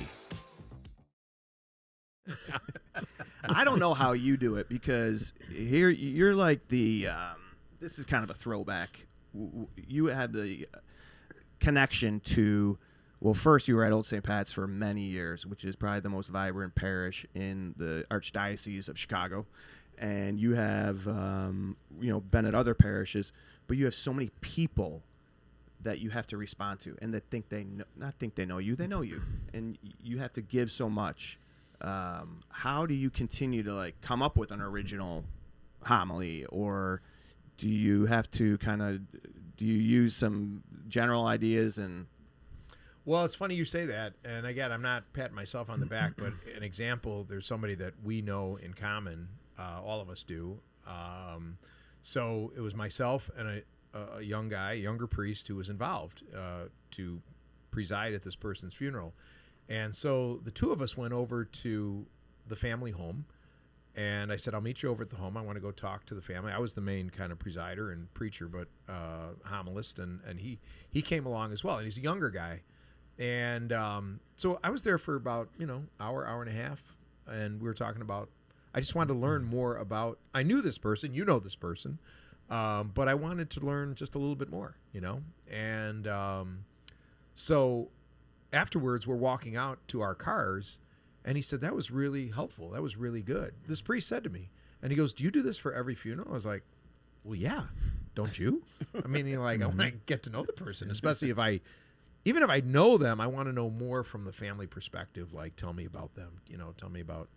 I don't know how you do it because here you're like the this is kind of a throwback. You had the connection to, well, first you were at Old St. Pat's for many years, which is probably the most vibrant parish in the Archdiocese of Chicago, and you have been at other parishes, but you have so many people that you have to respond to, and that they know you, and you have to give so much. How do you continue to come up with an original homily, or do you have to do you use some general ideas? And well, it's funny you say that, and again, I'm not patting myself on the back, but an example, there's somebody that we know in common, all of us do. So it was myself and a younger priest who was involved to preside at this person's funeral. And so the two of us went over to the family home, and I said, I'll meet you over at the home. I want to go talk to the family. I was the main kind of presider and preacher, but homilist, and he came along as well, and he's a younger guy. And so I was there for about, hour and a half, and we were talking about, I just wanted to learn more about, I knew this person, this person, but I wanted to learn just a little bit more, and so afterwards, we're walking out to our cars, and he said, that was really helpful. That was really good. This priest said to me, and he goes, do you do this for every funeral? I was like, well, yeah. Don't you? I mean, I want to get to know the person, especially even if I know them, I want to know more from the family perspective. Like, tell me about them, tell me about,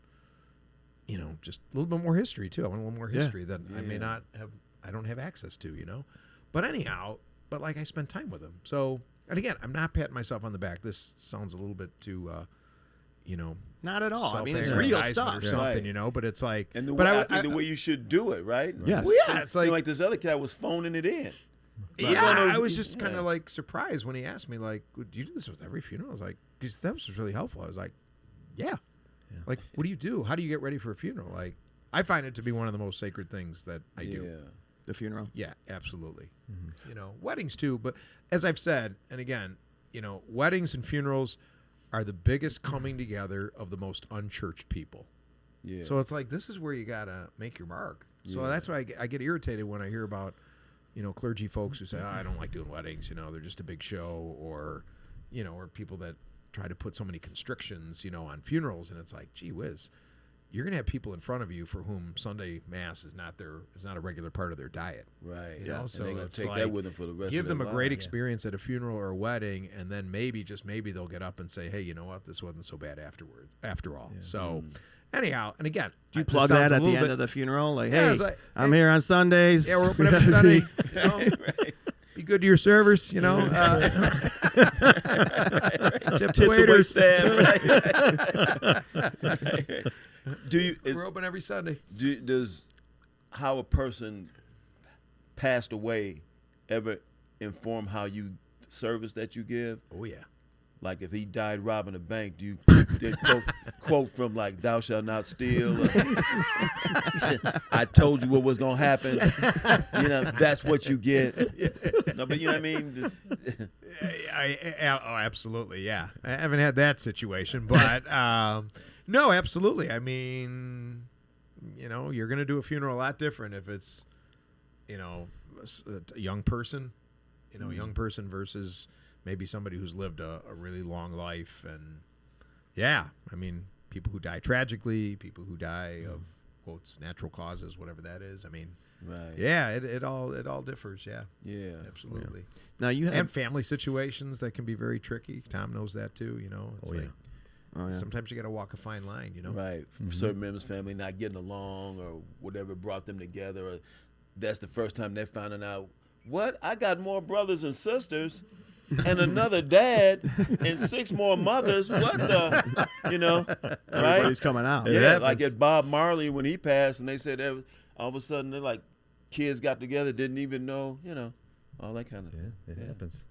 just a little bit more history too. I want a little more history that I may not have, I don't have access to, but anyhow, I spend time with them. So, and again, I'm not patting myself on the back. This sounds a little bit too, not at all. I mean, it's real stuff or something, but it's like. And the but way, I think the way you should do it, right? Yes. Well, yeah, it's like this other cat was phoning it in. Yeah, I was just kind of surprised when he asked me, do you do this with every funeral? I was like, that was really helpful. I was like, yeah. Like, what do you do? How do you get ready for a funeral? I find it to be one of the most sacred things that I do. The funeral. Yeah, absolutely. You know, weddings too. But as I've said, and again, you know, weddings and funerals are the biggest coming together of the most unchurched people. Yeah. So it's like, this is where you got to make your mark. So that's why I get irritated when I hear about, you know, clergy folks who say, oh, I don't like doing weddings, you know, they're just a big show, or, you know, or people that try to put so many constrictions, you know, on funerals. And it's like, gee whiz, you're going to have people in front of you for whom Sunday Mass is not a regular part of their diet. Right. You know? So they're going it's to take like, that with them for the rest give of them their a great lives. experience at a funeral or a wedding, and then maybe, just maybe, they'll get up and say, hey, you know what, this wasn't so bad after all. So anyhow, and again, Do you plug that at the end of the funeral? Like, hey, I'm here on Sundays. Yeah, we're open every Sunday. You know? Be good to your servers, you know. Tip the waiters. We're open every Sunday. Does how a person passed away ever inform how you service that you give? Oh yeah. Like if he died robbing a bank, do you quote from like "Thou shalt not steal"? Or, I told you what was gonna happen. You know, that's what you get. No, but you know what I mean. Just, oh, absolutely, yeah. I haven't had that situation, but no, absolutely. I mean, you know, you're gonna do a funeral a lot different if it's, you know, a young person, you know, a young person versus maybe somebody who's lived a really long life. And yeah, I mean, people who die tragically, people who die of quotes natural causes, whatever that is. I mean, yeah, it all differs. Yeah, absolutely. Yeah. Now you have and family situations that can be very tricky. Tom knows that too. You know, it's sometimes you got to walk a fine line. You know, right? Certain members' family not getting along or whatever brought them together. Or that's the first time they're finding out. What? I got more brothers and sisters. And another dad and 6 more mothers. What the, you know, right? Everybody's coming out. Yeah, like at Bob Marley when he passed, and they said that all of a sudden they're like kids got together, didn't even know, you know, all that kind of. Yeah, it happens.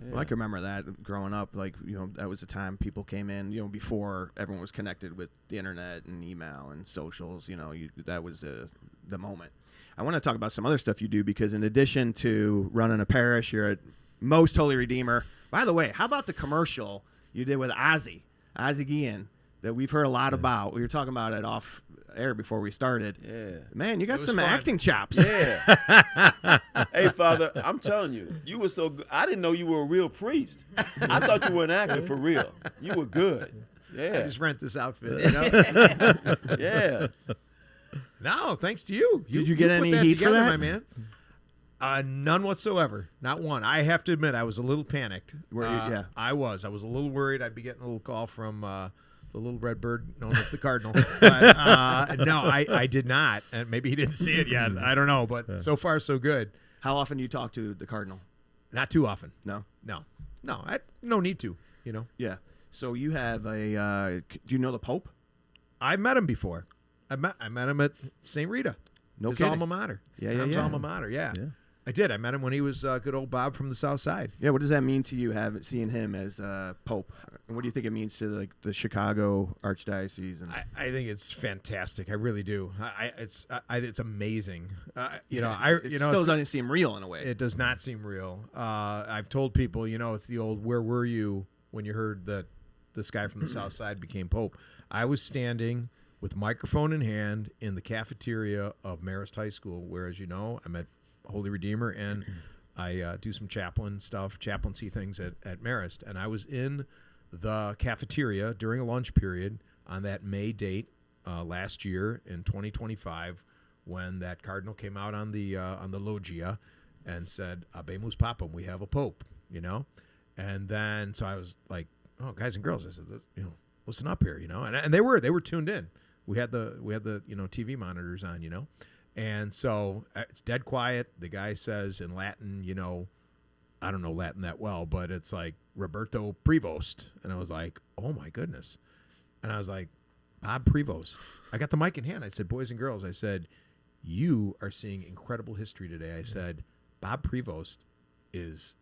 Yeah. Well, I can remember that growing up. Like, you know, that was the time people came in. You know, before everyone was connected with the internet and email and socials. You know, that was the moment. I want to talk about some other stuff you do because in addition to running a parish, you're at Most Holy Redeemer. By the way, how about the commercial you did with Ozzy Guillen that we've heard a lot about? We were talking about it off air before we started. Yeah. Man, you got some fun. acting chops. Yeah. Hey, Father, I'm telling you, you were so good. I didn't know you were a real priest. I thought you were an actor for real. You were good. Yeah. I just rent this outfit. You know? Yeah. No, thanks to you. Did you get any put that heat for together, that? my man? None whatsoever. Not one. I have to admit, I was a little panicked. Yeah. I was a little worried. I'd be getting a little call from the little red bird known as the Cardinal. But, no, I did not. And maybe he didn't see it yet. I don't know. But so far, so good. How often do you talk to the Cardinal? Not too often. No? No. No need to, you know. Yeah. So you have do you know the Pope? I met him before. I met him at St. Rita. No his kidding. alma mater. Yeah. alma mater, yeah. I did. I met him when he was good old Bob from the South Side. Yeah, what does that mean to you, seeing him as Pope? And what do you think it means to like the Chicago Archdiocese? And I think it's fantastic. I really do. It's amazing. You know, it still doesn't seem real in a way. It does not seem real. I've told people, you know, it's the old "Where were you when you heard that this guy from the South Side became Pope?" I was standing with microphone in hand in the cafeteria of Marist High School, where, as you know, I'm at Holy Redeemer, and I do some chaplaincy things at Marist. And I was in the cafeteria during a lunch period on that May date last year in 2025 when that cardinal came out on the loggia and said, "Habemus Papam, we have a pope," you know? And then, so I was like, "Oh, guys and girls," I said, you know, listen up here, you know? And they were tuned in. We had the you know, TV monitors on, you know? And so it's dead quiet. The guy says in Latin, you know, I don't know Latin that well, but it's like Roberto Prevost. And I was like, oh my goodness. And I was like, Bob Prevost. I got the mic in hand. I said, boys and girls, I said, you are seeing incredible history today. I said, Bob Prevost is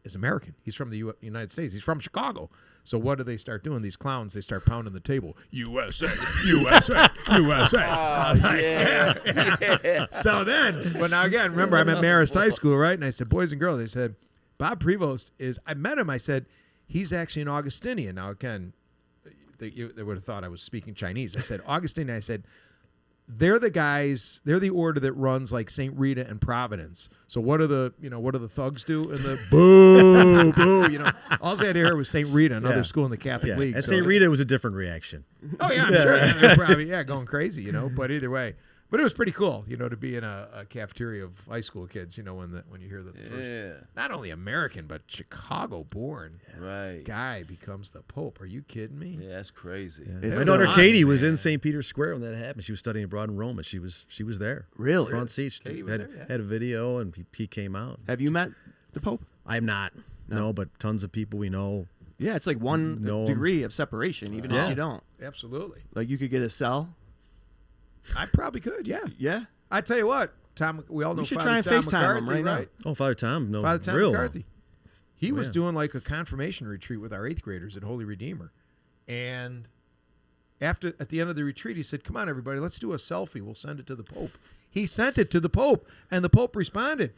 is American. He's from the United States. He's from Chicago. So what do they start doing? These clowns, they start pounding the table. USA, USA, USA. Yeah. So then, but now again, remember I'm at Marist High School, right? And I said, boys and girls, they said, Bob Prevost I met him. I said, he's actually an Augustinian. Now again, they would have thought I was speaking Chinese. I said, Augustinian. I said, they're the guys, they're the order that runs like St. Rita and Providence. So what do the thugs do? And the boo, boo, all they had to hear was St. Rita, another school in the Catholic League. At so St. Rita, it was a different reaction. Oh, yeah, I'm sure. They're probably, going crazy, but either way. But it was pretty cool, to be in a cafeteria of high school kids, when you hear that the first, not only American, but Chicago-born guy becomes the Pope. Are you kidding me? Yeah, that's crazy. Yeah. My daughter Katie was in St. Peter's Square when that happened. She was studying abroad in Rome, and she was there. Really? Front seat. Katie was there, yeah. Had a video, and he came out. Have you met the Pope? I'm not. No, but tons of people we know. Yeah, it's like one degree of separation, even if you don't. Absolutely. Like you could get a cell. I probably could, yeah. Yeah. I tell you what, Tom, we all know should Father try and Tom FaceTime him McCarthy, right now. Oh, Father Tom, no, Father Tom real McCarthy. He was yeah. doing like a confirmation retreat with our 8th graders at Holy Redeemer. And at the end of the retreat, he said, come on, everybody, let's do a selfie. We'll send it to the Pope. He sent it to the Pope, and the Pope responded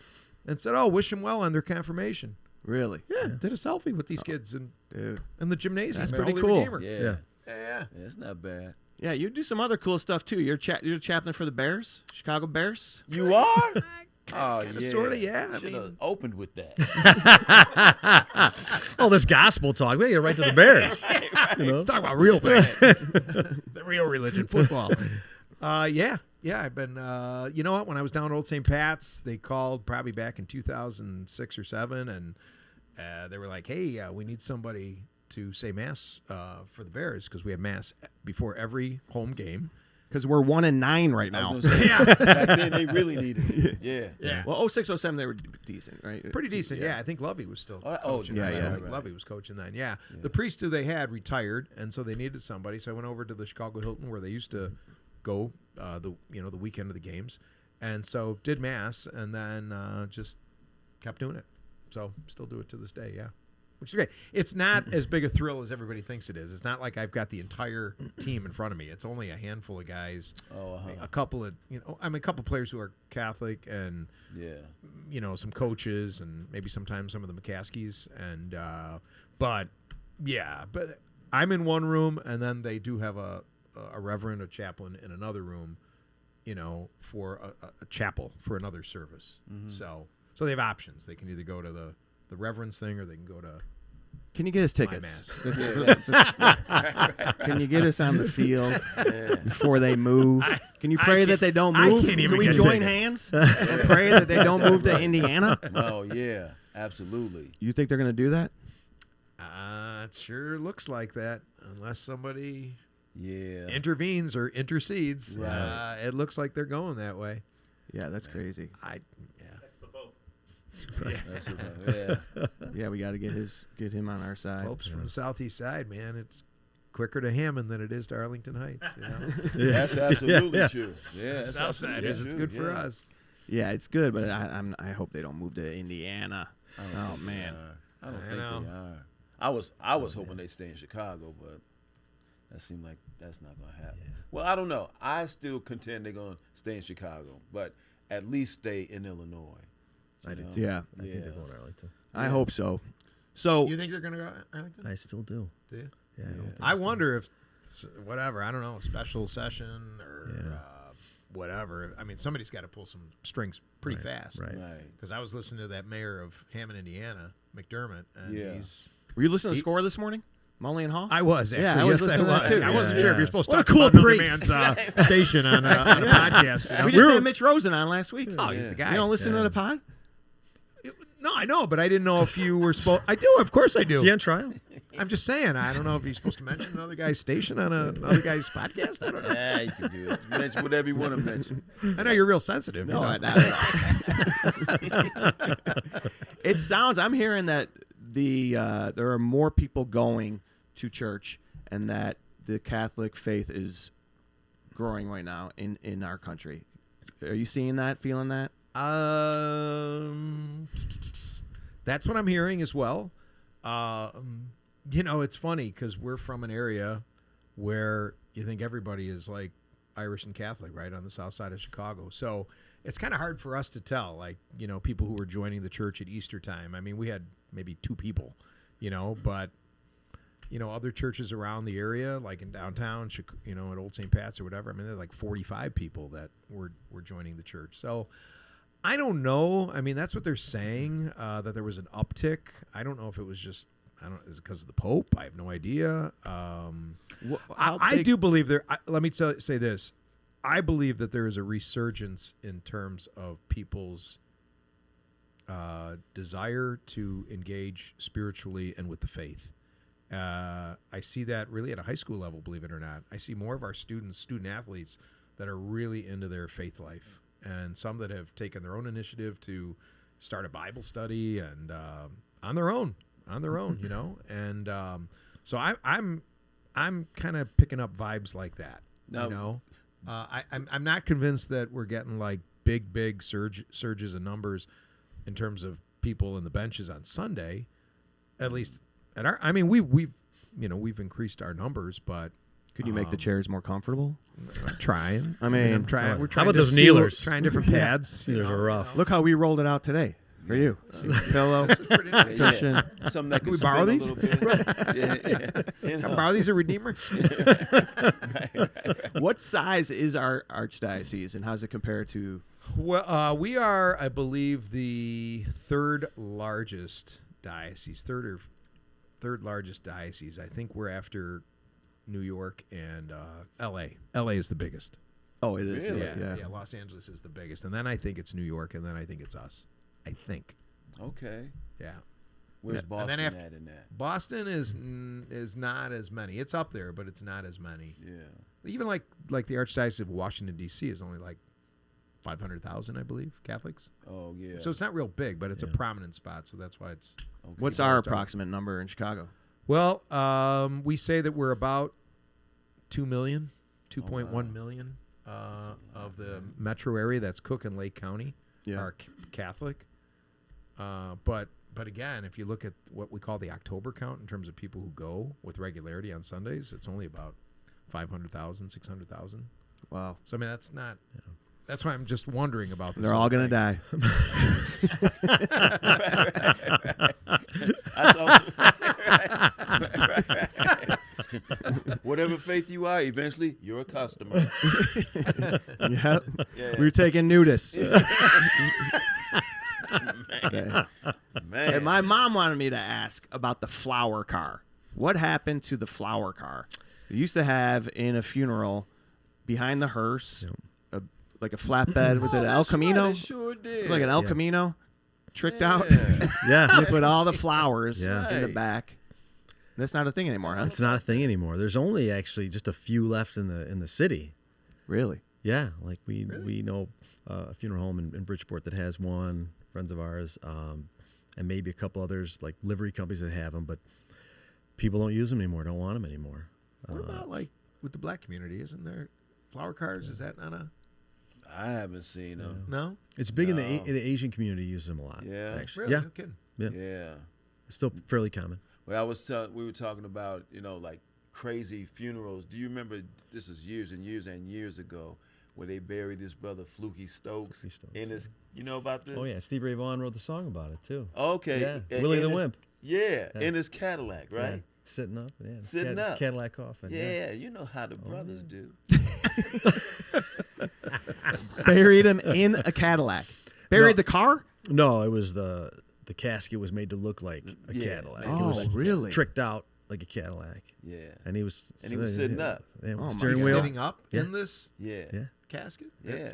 and said, oh, wish them well on their confirmation. Really? Yeah, did a selfie with these kids in the gymnasium. That's at pretty Holy cool. Redeemer. Yeah, it's not bad. Yeah, you do some other cool stuff too. You're a chaplain for the Bears, Chicago Bears. You are? Oh, yeah. Sort of, yeah. Should have opened with that. Oh, this gospel talk. We get right to the Bears. Let's talk about real things. The real religion, football. Yeah, I've been, you know what? When I was down at Old St. Pat's, they called probably back in 2006 or 7, and they were like, hey, we need somebody to say Mass for the Bears because we have Mass before every home game. Because we're 1-9 right now. Back then, they really needed it. Yeah. Well, 06, 07, they were decent, right? Pretty decent, yeah. I think Lovey was still coaching. yeah. I think Lovey was coaching then, yeah. The priest who they had retired, and so they needed somebody. So I went over to the Chicago Hilton where they used to go the weekend of the games, and so did Mass, and then just kept doing it. So still do it to this day, yeah. Which is great. It's not as big a thrill as everybody thinks it is. It's not like I've got the entire team in front of me. It's only a handful of guys. A couple of a couple players who are Catholic, and some coaches, and maybe sometimes some of the McCaskies, and but I'm in one room, and then they do have a reverend, a chaplain in another room, for a chapel for another service. Mm-hmm. So they have options. They can either go to the reverend's thing, or they can go to. Can you get us tickets? Can you get us on the field before they move? Can you pray that they don't move? Can we join hands and pray that they don't move to Indiana? Oh yeah, absolutely. You think they're going to do that? It sure looks like that, unless somebody intervenes or intercedes. Right. It looks like they're going that way. Yeah, that's crazy. Yeah, we got to get him on our side. Pope's from the southeast side, man. It's quicker to Hammond than it is to Arlington Heights. That's absolutely true. Yeah, south side is. It's good for us. Yeah, it's good, but I hope they don't move to Indiana. Oh man, I don't think they are. I was hoping they'd stay in Chicago, but that seemed like that's not going to happen. Yeah. Well, I don't know. I still contend they're going to stay in Chicago, but at least stay in Illinois. I do. Yeah. I think they're going to Arlington. I hope so. So you think they're going to go to Arlington? I still do. Do you? Yeah. I wonder if whatever, I don't know, special session or whatever. I mean, somebody's got to pull some strings pretty fast. Right. Because I was listening to that mayor of Hammond, Indiana, McDermott, and he's. Were you listening to Score this morning? Mully and Hall? I was, actually. Yeah, I was listening to that too. I wasn't sure if you're supposed to what talk a cool about priest. another man's station on a podcast. We just had Mitch Rosen on last week. Oh, he's the guy. You don't listen to the pod? No, I know, but I didn't know if you were supposed. I do, of course I do. Is he on trial? I'm just saying. I don't know if you're supposed to mention another guy's station on another guy's podcast. I don't know. Yeah, you can do it. Mention whatever you want to mention. I know you're real sensitive. No, it sounds. I'm hearing that there are more people going to church, and that the Catholic faith is growing right now in our country. Are you seeing that? Feeling that? That's what I'm hearing as well. It's funny because we're from an area where you think everybody is like Irish and Catholic, right, on the south side of Chicago. So it's kind of hard for us to tell, like, people who were joining the church at Easter time. I mean, we had maybe 2 people, but, other churches around the area, like in downtown, at Old St. Pat's or whatever, I mean, there's like 45 people that were joining the church. So I don't know. I mean, that's what they're saying, that there was an uptick. I don't know if it was just, is it because of the Pope? I have no idea. I do believe there. Let me say this. I believe that there is a resurgence in terms of people's desire to engage spiritually and with the faith. I see that really at a high school level, believe it or not. I see more of our student athletes that are really into their faith life, and some that have taken their own initiative to start a Bible study and on their own, and so I'm kind of picking up vibes like that. No. I'm not convinced that we're getting like big surges in numbers in terms of people in the benches on Sunday. At least at our, I mean, we've increased our numbers, but could you make the chairs more comfortable? I'm trying. I'm trying. We're trying. How about to those kneelers? Trying different pads. Kneelers are rough. Look how we rolled it out today for you. Pillow, cushion. Something that Can we borrow these? A little bit. Can I borrow these at Redeemer? Right. What size is our archdiocese, and how does it compare to? Well, we are, I believe, the third largest diocese, third largest diocese. I think we're after New York and L.A. L.A. is the biggest. Oh, it is. Really? Yeah. Los Angeles is the biggest, and then I think it's New York, and then I think it's us. I think. Okay. Yeah. Where's And Boston then at in that? Boston is not as many. It's up there, but it's not as many. Yeah. Even like the Archdiocese of Washington D.C. is only like 500,000, I believe, Catholics. Oh yeah. So it's not real big, but it's a prominent spot. So that's why it's. Okay. What's our approximate number in Chicago? Well, we say that we're about 2 million, 2.1 million of the metro area. That's Cook and Lake County are Catholic. But again, if you look at what we call the October count in terms of people who go with regularity on Sundays, it's only about 500,000, 600,000. Wow. So I mean, that's not. That's why I'm just wondering about this. They're all going to die. Whatever faith you are, eventually you're a customer. Yep. Yeah. We're taking nudists. Man. And my mom wanted me to ask about the flower car. What happened to the flower car? We used to have in a funeral behind the hearse, like a flatbed. Was it an El Camino? Right, it sure did. Like an El Camino, tricked out. Yeah. They put all the flowers in the Right. back. That's not a thing anymore, huh? It's not a thing anymore. There's only actually just a few left in the city. Really? Yeah, like we know a funeral home in Bridgeport that has one, friends of ours, and maybe a couple others, like livery companies that have them, but people don't use them anymore, don't want them anymore. What about like with the black community? Isn't there flower cars? Is that not a? I haven't seen them. No. It's big in the Asian community. Use them a lot. Yeah. actually. Really? Yeah, No kidding. Yeah. it's still fairly common. But we were talking about, like crazy funerals. Do you remember, this is years and years and years ago, where they buried this brother Fluky Stokes, in his, you know about this? Oh yeah, Steve Ray Vaughan wrote the song about it too. Okay. Yeah. Willie the his- Wimp. Yeah, in his Cadillac, Yeah. right? Sitting up. Yeah. Sitting up. Cadillac coffin. Yeah, you know how the brothers do. Buried him in a Cadillac. Buried the car? No, it was the casket was made to look like a Yeah. Cadillac. Oh, it was like really? tricked out like a Cadillac. Yeah. And he was sitting up. Yeah, with Oh, the my steering God. wheel. Sitting up in this Yeah. Yeah. casket. Yeah.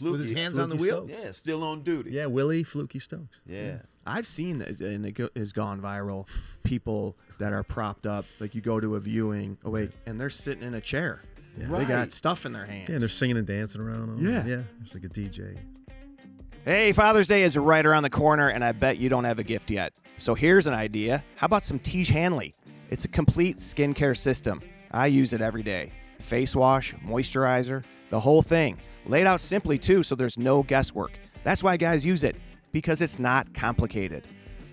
With his hands on the Fluky wheel. Stokes. Yeah, still on duty. Yeah, Willie Fluky Stokes. Yeah. I've seen, and it has gone viral, people that are propped up. Like you go to a viewing, and they're sitting in a chair. Yeah. They got Right. stuff in their hands. Yeah, and they're singing and dancing around. Yeah. Yeah. It's like a DJ. Hey, Father's Day is right around the corner, and I bet you don't have a gift yet. So here's an idea. How about some Tiege Hanley? It's a complete skincare system. I use it every day. Face wash, moisturizer, the whole thing. Laid out simply, too, so there's no guesswork. That's why guys use it, because it's not complicated.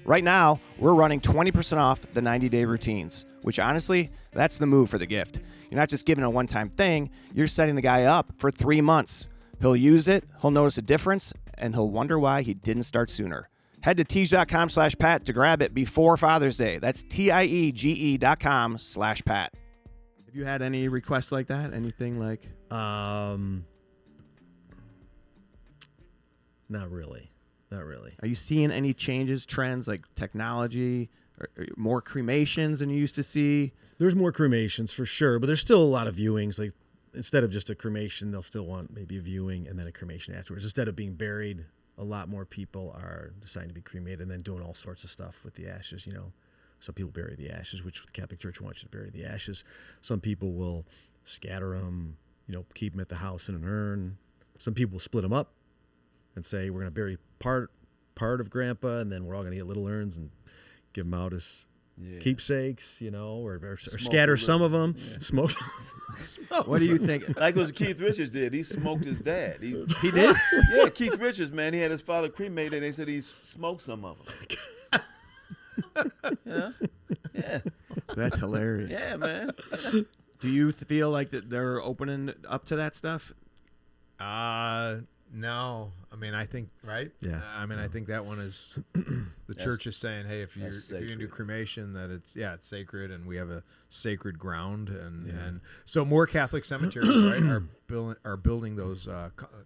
Right now, we're running 20% off the 90-day routines, which honestly, that's the move for the gift. You're not just giving a one-time thing, you're setting the guy up for 3 months. He'll use it, he'll notice a difference, and he'll wonder why he didn't start sooner. Head to tiege.com/Pat to grab it before Father's Day. That's tiege.com/Pat. Have you had any requests like that? Anything like? Not really. Not really. Are you seeing any changes, trends like technology, or more cremations than you used to see? There's more cremations for sure, but there's still a lot of viewings. Like instead of just a cremation, they'll still want maybe a viewing and then a cremation afterwards. Instead of being buried, a lot more people are deciding to be cremated and then doing all sorts of stuff with the ashes. You know, some people bury the ashes, which the Catholic Church wants you to bury the ashes. Some people will scatter them, you know, keep them at the house in an urn. Some people will split them up and say, we're going to bury part of Grandpa, and then we're all going to get little urns and give them out as keepsakes, you know, or scatter some of them. Yeah. Smoke. What do you think? Like what Keith Richards did. He smoked his dad. He did? Yeah, Keith Richards, man. He had his father cremated, and they said he smoked some of them. Yeah. That's hilarious. Yeah, man. Do you feel like that they're opening up to that stuff? No. I mean, I think, right? Yeah. I mean, I think that one is the church is saying, hey, if you're going to do cremation, that it's sacred, and we have a sacred ground. And so more Catholic cemeteries, right, are building those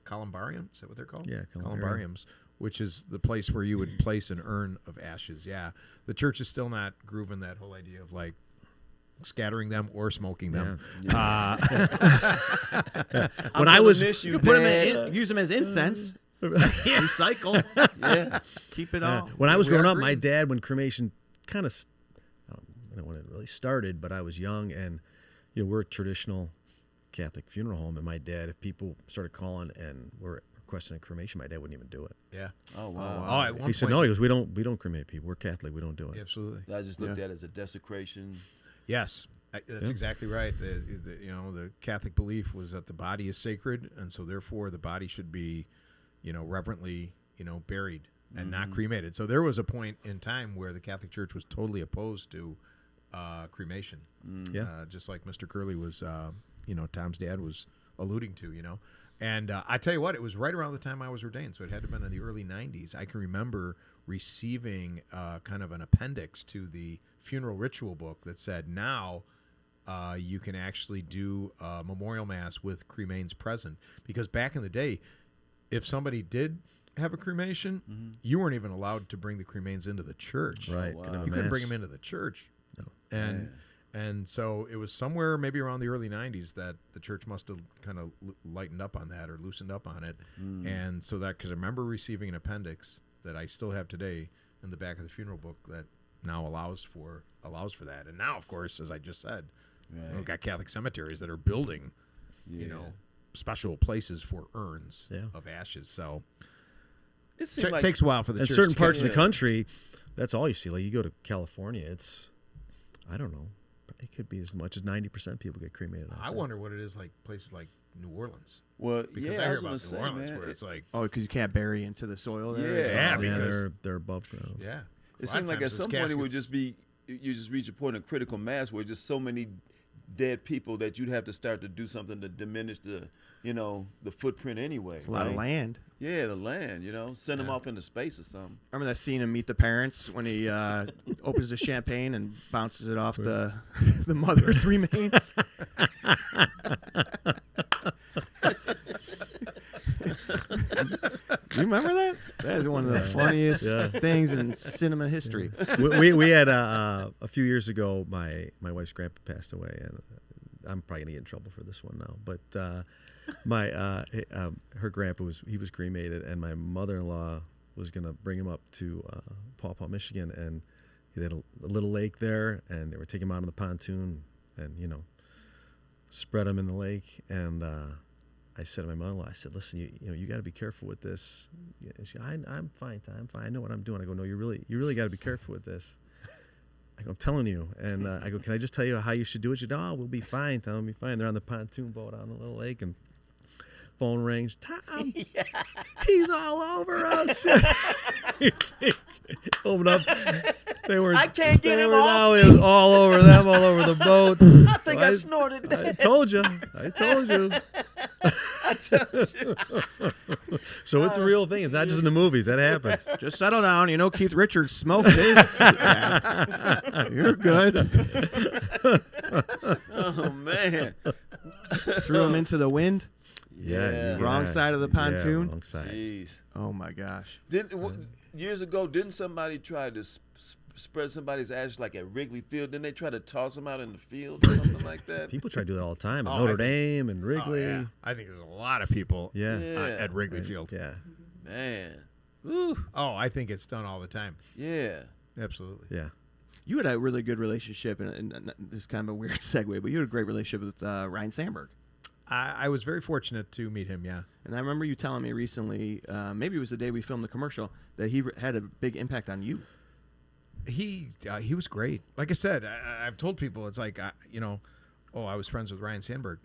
columbariums. Is that what they're called? Yeah, columbariums, which is the place where you would place an urn of ashes. Yeah. The church is still not grooving that whole idea of like scattering them or smoking them. Yeah. When I was, you put them use them as incense. Recycle. Yeah. Keep it all. When I was growing up, my dad, when cremation kind of, I don't know when it really started, but I was young, and you know, we're a traditional Catholic funeral home, and my dad, if people started calling and were requesting a cremation, my dad wouldn't even do it. Yeah. Oh wow. Oh, at one he said, point- no, he goes, we don't cremate people. We're Catholic. We don't do it. Absolutely. I just looked at it as a desecration. Yes, that's exactly right. The Catholic belief was that the body is sacred, and so therefore the body should be, reverently, buried and not cremated. So there was a point in time where the Catholic Church was totally opposed to cremation. Just like Mr. Curley was, Tom's dad was alluding to, And I tell you what, it was right around the time I was ordained, so it had to have been in the early 90s. I can remember receiving kind of an appendix to the funeral ritual book that said, now you can actually do a memorial mass with cremains present. Because back in the day, if somebody did have a cremation, you weren't even allowed to bring the cremains into the church. Right. Oh, wow. Couldn't have a You couldn't mass. bring them into the church. No. And so it was somewhere maybe around the early 90s that the church must have kind of lightened up on that or loosened up on it. And so that, because I remember receiving an appendix that I still have today in the back of the funeral book that now allows for that. And now, of course, as I just said, we've got Catholic cemeteries that are building, special places for urns of ashes. So It seemed like takes a while for the in church certain to parts catch of the up. country, that's all you see. Like you go to California, it's, I don't know, it could be as much as 90% people get cremated. I wonder what it is like places like New Orleans. Well, Because I hear about New Orleans where it's like, Oh, because you can't bury into the soil there? Yeah, Yeah, because they're above ground. yeah. It seems like at some point it would just be, you just reach a point of critical mass where just so many dead people that you'd have to start to do something to diminish the, the footprint anyway. It's a lot of land. Yeah, the land, send them off into space or something. Remember that scene in Meet the Parents when he opens the champagne and bounces it off the mother's remains? You remember that? That is one of the funniest things in cinema history. we had a few years ago, my wife's grandpa passed away, and I'm probably gonna get in trouble for this one now, but her grandpa was cremated, and my mother-in-law was gonna bring him up to Paw Paw, Michigan, and they had a little lake there, and they were taking him out on the pontoon and spread him in the lake. And I said to my mother-in-law, I said, listen, you got to be careful with this. She, I'm fine, Tom. I'm fine. I know what I'm doing. I go, no, you really got to be careful with this. I go, I'm telling you. And I go, can I just tell you how you should do it? She said, oh, we'll be fine, Tom. We'll be fine. They're on the pontoon boat on the little lake, and phone rings. Tom, he's all over us. Open up. They were. I can't get him off now. me. It was all over them, all over the boat. I think I snorted that. I told you. I told you. I told you. So it's a real thing. It's not just in the movies. That happens. Just settle down. You know, Keith Richards smoked his. You're good. Oh man. Threw him into the wind. Yeah. Wrong side of the pontoon. Yeah, wrong side. Jeez. Oh my gosh. Years ago, didn't somebody try to spread somebody's ashes like at Wrigley Field? Didn't they try to toss them out in the field or something like that? People try to do that all the time. At Notre Dame and Wrigley. Yeah. I think there's a lot of people at Wrigley Field. Yeah. Man. Ooh. Oh, I think it's done all the time. Yeah. Absolutely. Yeah. You had a really good relationship, and this is kind of a weird segue, but you had a great relationship with Ryne Sandberg. I was very fortunate to meet him, yeah. And I remember you telling me recently, maybe it was the day we filmed the commercial, that he had a big impact on you. He was great. Like I said, I've told people, it's like, I was friends with Ryne Sandberg.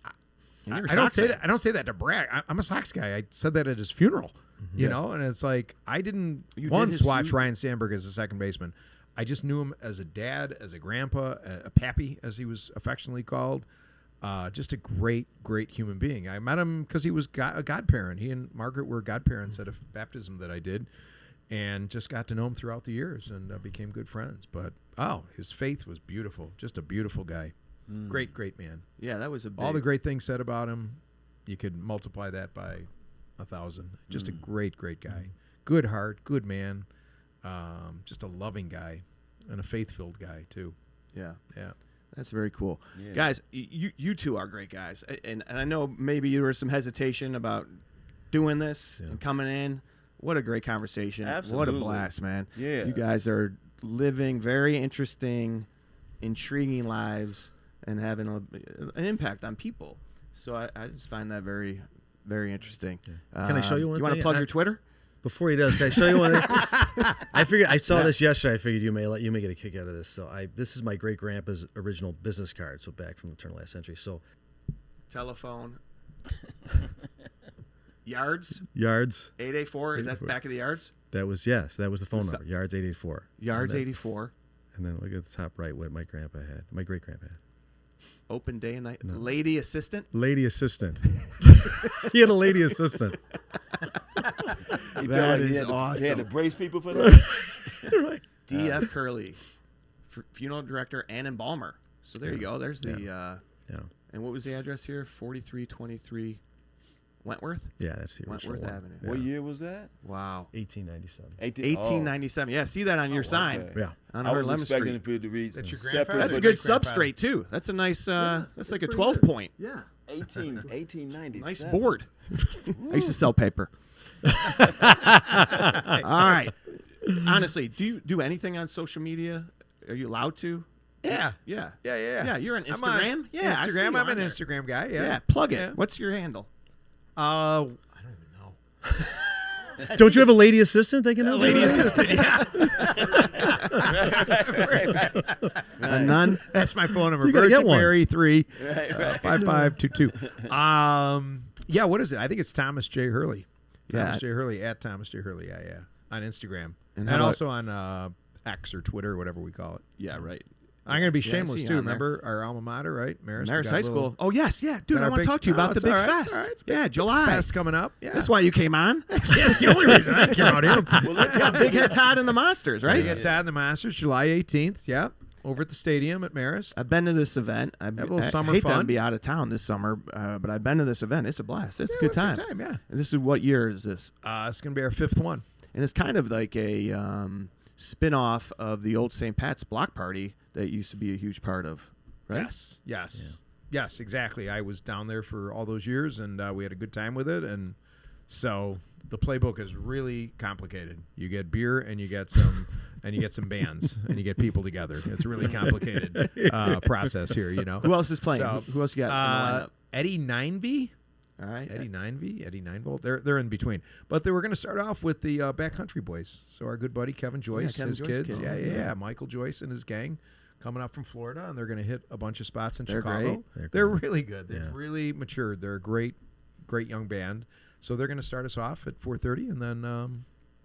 I don't say that. I don't say that to brag. I'm a Sox guy. I said that at his funeral, you know, and it's like I didn't once watch Ryne Sandberg as a second baseman. I just knew him as a dad, as a grandpa, a pappy, as he was affectionately called. Just a great, great human being. I met him because he was a godparent. He and Margaret were godparents at a baptism that I did, and just got to know him throughout the years and became good friends. But, his faith was beautiful. Just a beautiful guy. Great, great man. Yeah, that was all the great things said about him. You could multiply that by 1,000. Just a great, great guy. Good heart, good man. Just a loving guy and a faith-filled guy, too. Yeah. Yeah. That's very cool. Yeah. Guys, you two are great guys. And I know maybe there was some hesitation about doing this and coming in. What a great conversation. Absolutely. What a blast, man. Yeah. You guys are living very interesting, intriguing lives and having an impact on people. So I just find that very, very interesting. Yeah. Can I show you one thing? You want to plug your Twitter? Before he does, can I show you one thing? I figured I saw this yesterday. I figured you may get a kick out of this. So this is my great grandpa's original business card. So back from the turn of last century. So telephone. Yards. 884. Is that back of the yards? That was the phone number. Yards 884. Yards 84. And then look at the top right what my grandpa had. My great grandpa had. Open day and night. No. Lady assistant. He had a lady assistant. That is awesome. He had to brace people for that. Right. D.F. Curley, funeral director and embalmer. So there you go. There's the. And what was the address here? 4323 Wentworth? Yeah, that's the original Wentworth one. Avenue. Yeah. What year was that? Wow. 1897. 1897. Yeah, see that on your sign. Okay. Yeah. On I was Lemon expecting Street. for you to read some That's your separate. grandfather? That's a good substrate, too. That's a nice, that's like a 12 point. Yeah. 1897. Nice board. I used to sell paper. All right. Honestly, do you do anything on social media? Are you allowed to? Yeah. Yeah. Yeah. You're on I'm Instagram? on Yeah. I see Instagram. you I'm on an there. Instagram guy. Yeah. Yeah. Plug it. What's your handle? I don't even know. Don't you have a lady assistant they can help? Lady assistant, yeah. None. That's my phone number. You gotta get one. Mary 3 5522. Yeah, what is it? I think it's Thomas J. Hurley. Thomas J. Hurley at Thomas J. Hurley. Yeah. On Instagram. And also on X or Twitter or whatever we call it. Yeah, right. I'm going to be shameless, too. Remember our alma mater, right? Marist High School. Oh, yes. Yeah. Dude, I want to talk to you about the Big Fest. Yeah, July. Fest coming up. Yeah. That's why you came on. Yeah, that's the only reason I care about him. Well, Big Head Todd and the Monsters, right? Big Head Todd and the Monsters, July 18th. Yeah. Over at the stadium at Marist. I've been to this event. I hate to be out of town this summer, but I've been to this event. It's a blast. It's a good time. Yeah. And this is what year is this? It's going to be our 5th one. And it's kind of like a spin-off of the old St. Pat's block party that used to be a huge part of, right? Yes, exactly. I was down there for all those years, and we had a good time with it. And so the playbook is really complicated. You get beer, and you get some, bands, and you get people together. It's a really complicated process here. You know. Who else is playing? So, who else you got? In the lineup? Eddie Ninevey. All right. Eddie 9 Volt. They're in between. But they were going to start off with the Backcountry Boys. So our good buddy Kevin Joyce, his kids. Yeah. Michael Joyce and his gang coming up from Florida, and they're going to hit a bunch of spots in Chicago. They're really good. They've really matured. They're a great young band. So they're going to start us off at 4:30, and then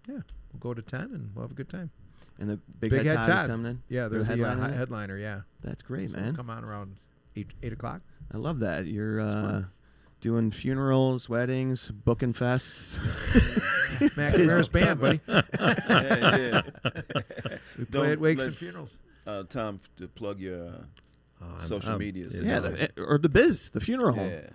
we'll go to 10 and we'll have a good time. And the Big Head Todd is coming in. Yeah, they're the headliner. headliner. Yeah, that's great, so man. We'll come on around 8 o'clock. I love that. You're doing funerals, weddings, booking fests. Mac and Marist band, buddy. Yeah. We play at wakes and funerals. Tom, to plug your social media. Or the biz, the funeral home. Yeah.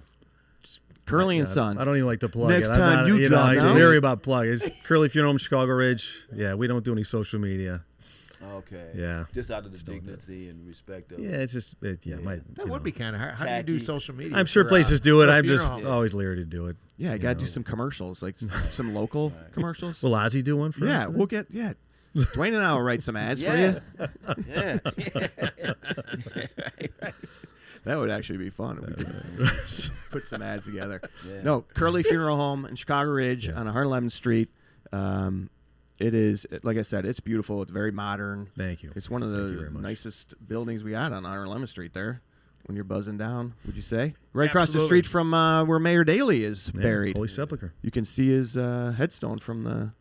Curley and Son. I don't even like to plug Next it. time you drop I'm now. leery about plug. It's Curley Funeral Home, Chicago Ridge. Yeah, we don't do any social media. Okay. Yeah. Just out of the dignity and respect of Yeah, it's just That would be kind of hard. How do you do social media? I'm sure for, places do it. for a I'm just funeral home? always leery to do it. Yeah, I got to do some commercials, like some local commercials. Will Ozzy do one for us? Yeah, we'll get, Dwayne and I will write some ads for you. Yeah. That would actually be fun. We could put some ads together. Yeah. No, Curley Funeral Home in Chicago Ridge on 111th Street. It is, like I said, it's beautiful. It's very modern. Thank you. It's one of the nicest buildings we got on 111th Street there. When you're buzzing down, would you say? Right across the street from where Mayor Daley is buried. Holy Sepulchre. You can see his headstone from the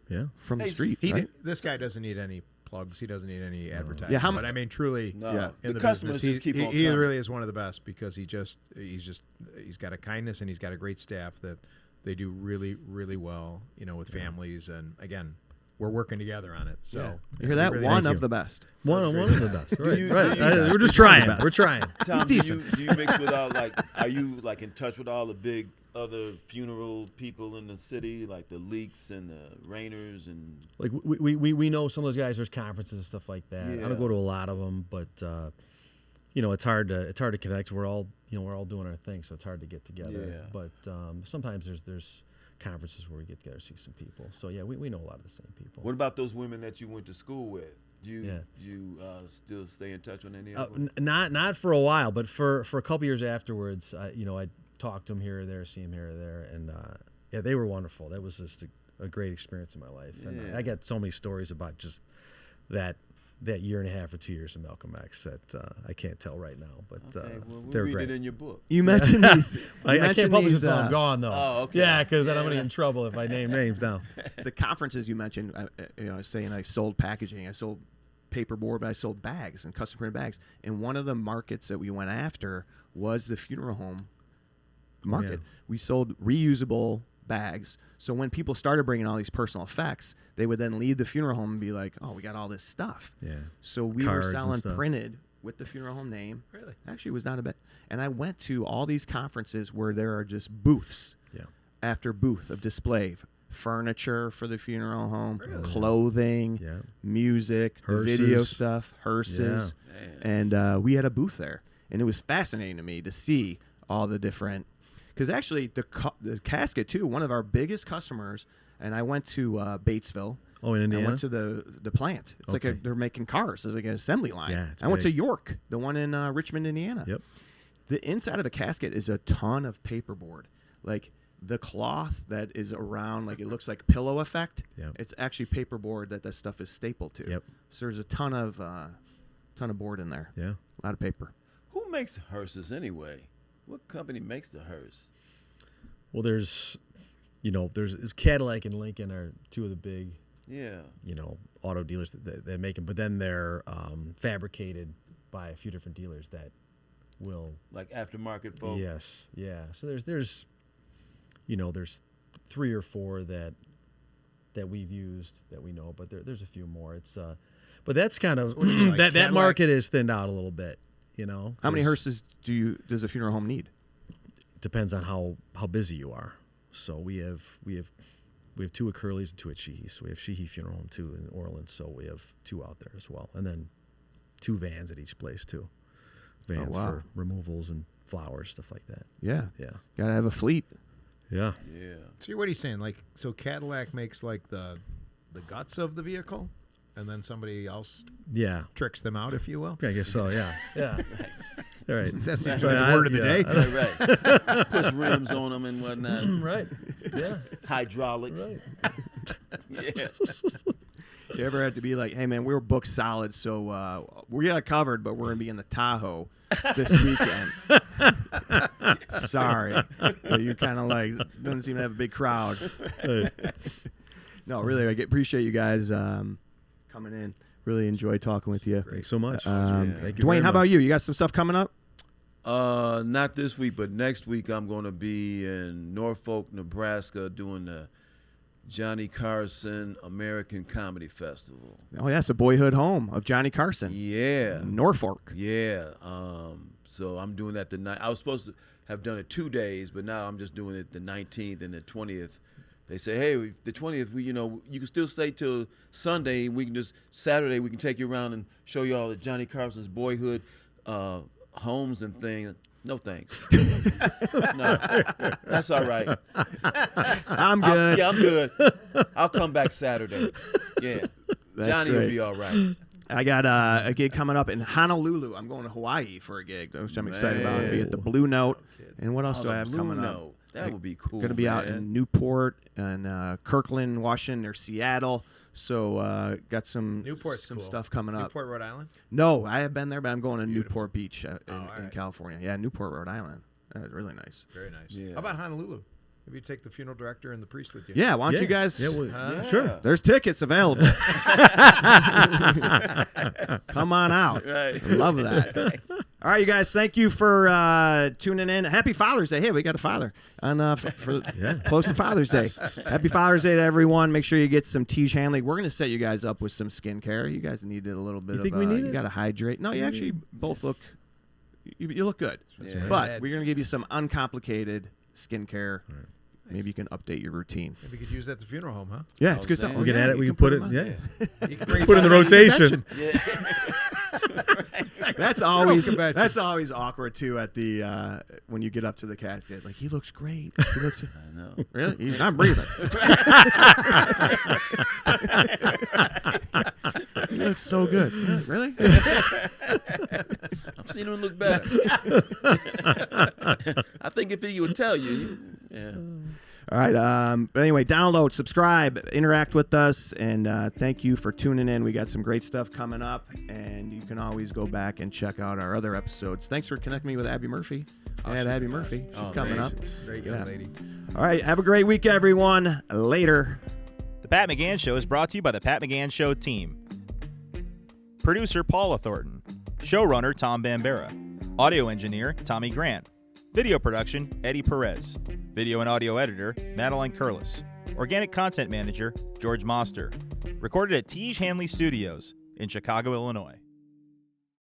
the street. This guy doesn't need any plugs. He doesn't need any advertising. Yeah, but I mean, truly, No. in The the customers business, just keep on he coming. really is one of the best because he's got a kindness and he's got a great staff that they do really, really well. With families, and again, we're working together on it. So you hear that? really One thank of you. the best. One of the best. Right. Right. We're just trying. We're trying. Tom, He's do decent. you mix with all are you in touch with all the big other funeral people in the city, like the Leaks and the Rainers and Like we know some of those guys. There's conferences and stuff like that. I Yeah. don't go to a lot of them, but it's hard to connect. We're all doing our thing, so it's hard to get together. Yeah. But sometimes there's conferences where we get together, see some people. So yeah, we know a lot of the same people. What about those women that you went to school with? Do you still stay in touch with any of them? Not for a while, but for a couple years afterwards, I talked to them here or there, see them here or there, and they were wonderful. That was just a great experience in my life, and I got so many stories about just that year and a half or 2 years of Malcolm X that I can't tell right now, but We'll they're read great. it in your book. You mentioned these. I can't publish it until I'm gone, though. Oh, okay. Yeah, because then I'm going to get in trouble if I name names now. The conferences you mentioned, I was saying I sold packaging, I sold paperboard, but I sold bags and custom printed bags. And one of the markets that we went after was the funeral home market. Yeah. We sold reusable bags. So when people started bringing all these personal effects, they would then leave the funeral home and be like, "Oh, we got all this stuff." Yeah. So we Cards were and selling stuff. printed with the funeral home name. Really? Actually, it was not a bad. And I went to all these conferences where there are just booths after booth of display. Furniture for the funeral home, clothing, music, video stuff, hearses. And we had a booth there. And it was fascinating to me to see all the different, because actually the casket too, one of our biggest customers, and I went to Batesville. Oh, in Indiana? I went to the plant. It's like they're making cars. It's like an assembly line. Yeah, it's I went to big. York, the one in Richmond, Indiana. Yep. The inside of the casket is a ton of paperboard. Like the cloth that is around, like it looks like pillow effect. Yep. It's actually paperboard that stuff is stapled to. Yep. So there's a ton of board in there. Yeah. A lot of paper. Who makes hearses anyway? What company makes the hearse? Well, there's Cadillac and Lincoln are two of the big, auto dealers that make them. But then they're fabricated by a few different dealers that will Like aftermarket folk? Yes, yeah. So there's 3 or 4 that we've used that we know, but there's a few more. It's but that's kind of that market is thinned out a little bit. How many hearses does a funeral home need? It depends on how busy you are. So we have 2 at Curley's and 2 at Sheehy's. So we have Sheehy Funeral Home 2 in Orland. So we have 2 out there as well, and then 2 vans at each place too. Vans for removals and flowers, stuff like that. Yeah. Yeah. Gotta have a fleet. Yeah. Yeah. So what are you saying? Like, so Cadillac makes like the guts of the vehicle, and then somebody else tricks them out, if you will. I guess so. Yeah. Yeah. All right. That seems like the word of the day. Right. Push rims on them and whatnot. Right. Yeah. Hydraulics. Right. Yeah. You ever had to be like, hey, man, we're booked solid, so we got it covered, but we're going to be in the Tahoe this weekend. Sorry. But you're kind of like, doesn't seem to have a big crowd. No, really, I appreciate you guys coming in. Really enjoy talking with you. Thanks so much. Thank you Dwayne, how about you? You got some stuff coming up? Not this week, but next week I'm going to be in Norfolk, Nebraska, doing the Johnny Carson American Comedy Festival. Oh, yeah, it's a boyhood home of Johnny Carson. Yeah. Norfolk. Yeah. So I'm doing that the night. I was supposed to have done it 2 days, but now I'm just doing it the 19th and the 20th. They say, hey, the 20th, you can still stay till Sunday. We can just Saturday we can take you around and show you all of Johnny Carson's boyhood homes and things. No thanks. No, that's all right. I'm good. I'm good. I'll come back Saturday. Yeah, That's Johnny great. will be all right. I got a gig coming up in Honolulu. I'm going to Hawaii for a gig, which I'm excited about. I'll be at the Blue Note. And what else do I have coming up? That would be cool. Going to be out in Newport and Kirkland, Washington, or Seattle. So got some Newport's some cool. stuff coming up. Newport, Rhode Island? No, I have been there, but I'm going to Beautiful. Newport Beach in right. California. Yeah, Newport, Rhode Island. That's really nice. Very nice. Yeah. How about Honolulu? Maybe you take the funeral director and the priest with you. Yeah, why don't you guys? Yeah, sure. There's tickets available. Come on out. Right. Love that. All right, you guys, thank you for tuning in. Happy Father's Day. Hey, we got a father on close to Father's Day. Happy Father's Day to everyone. Make sure you get some Tiege Hanley. We're going to set you guys up with some skincare. You guys needed a little bit You of think we need you it? got to hydrate. No, you actually both look you look good. Yeah. But we're going to give you some uncomplicated skincare. Maybe you can update your routine. Maybe we could use that at the funeral home, huh? Yeah, it's good saying. stuff. We can Yeah, add it. you We can put it. them on. Yeah. You can bring Put it in the rotation. That's always awkward too at the when you get up to the casket. Like, he looks great. He looks. I know. Really? He's not breathing. He looks so good. Really? I've seen him look better. I think if he would tell you. Yeah. All right. But anyway, download, subscribe, interact with us, and thank you for tuning in. We got some great stuff coming up, and you can always go back and check out our other episodes. Thanks for connecting me with Abby Murphy. Abby Murphy. She's coming up. Great young lady. All right. Have a great week, everyone. Later. The Pat McGann Show is brought to you by the Pat McGann Show team. Producer Paula Thornton. Showrunner Tom Bambera. Audio engineer Tommy Grant. Video production Eddie Perez. Video and audio editor Madeline Curlis. Organic content manager George Moster. Recorded at Tiege Hanley Studios in Chicago, Illinois.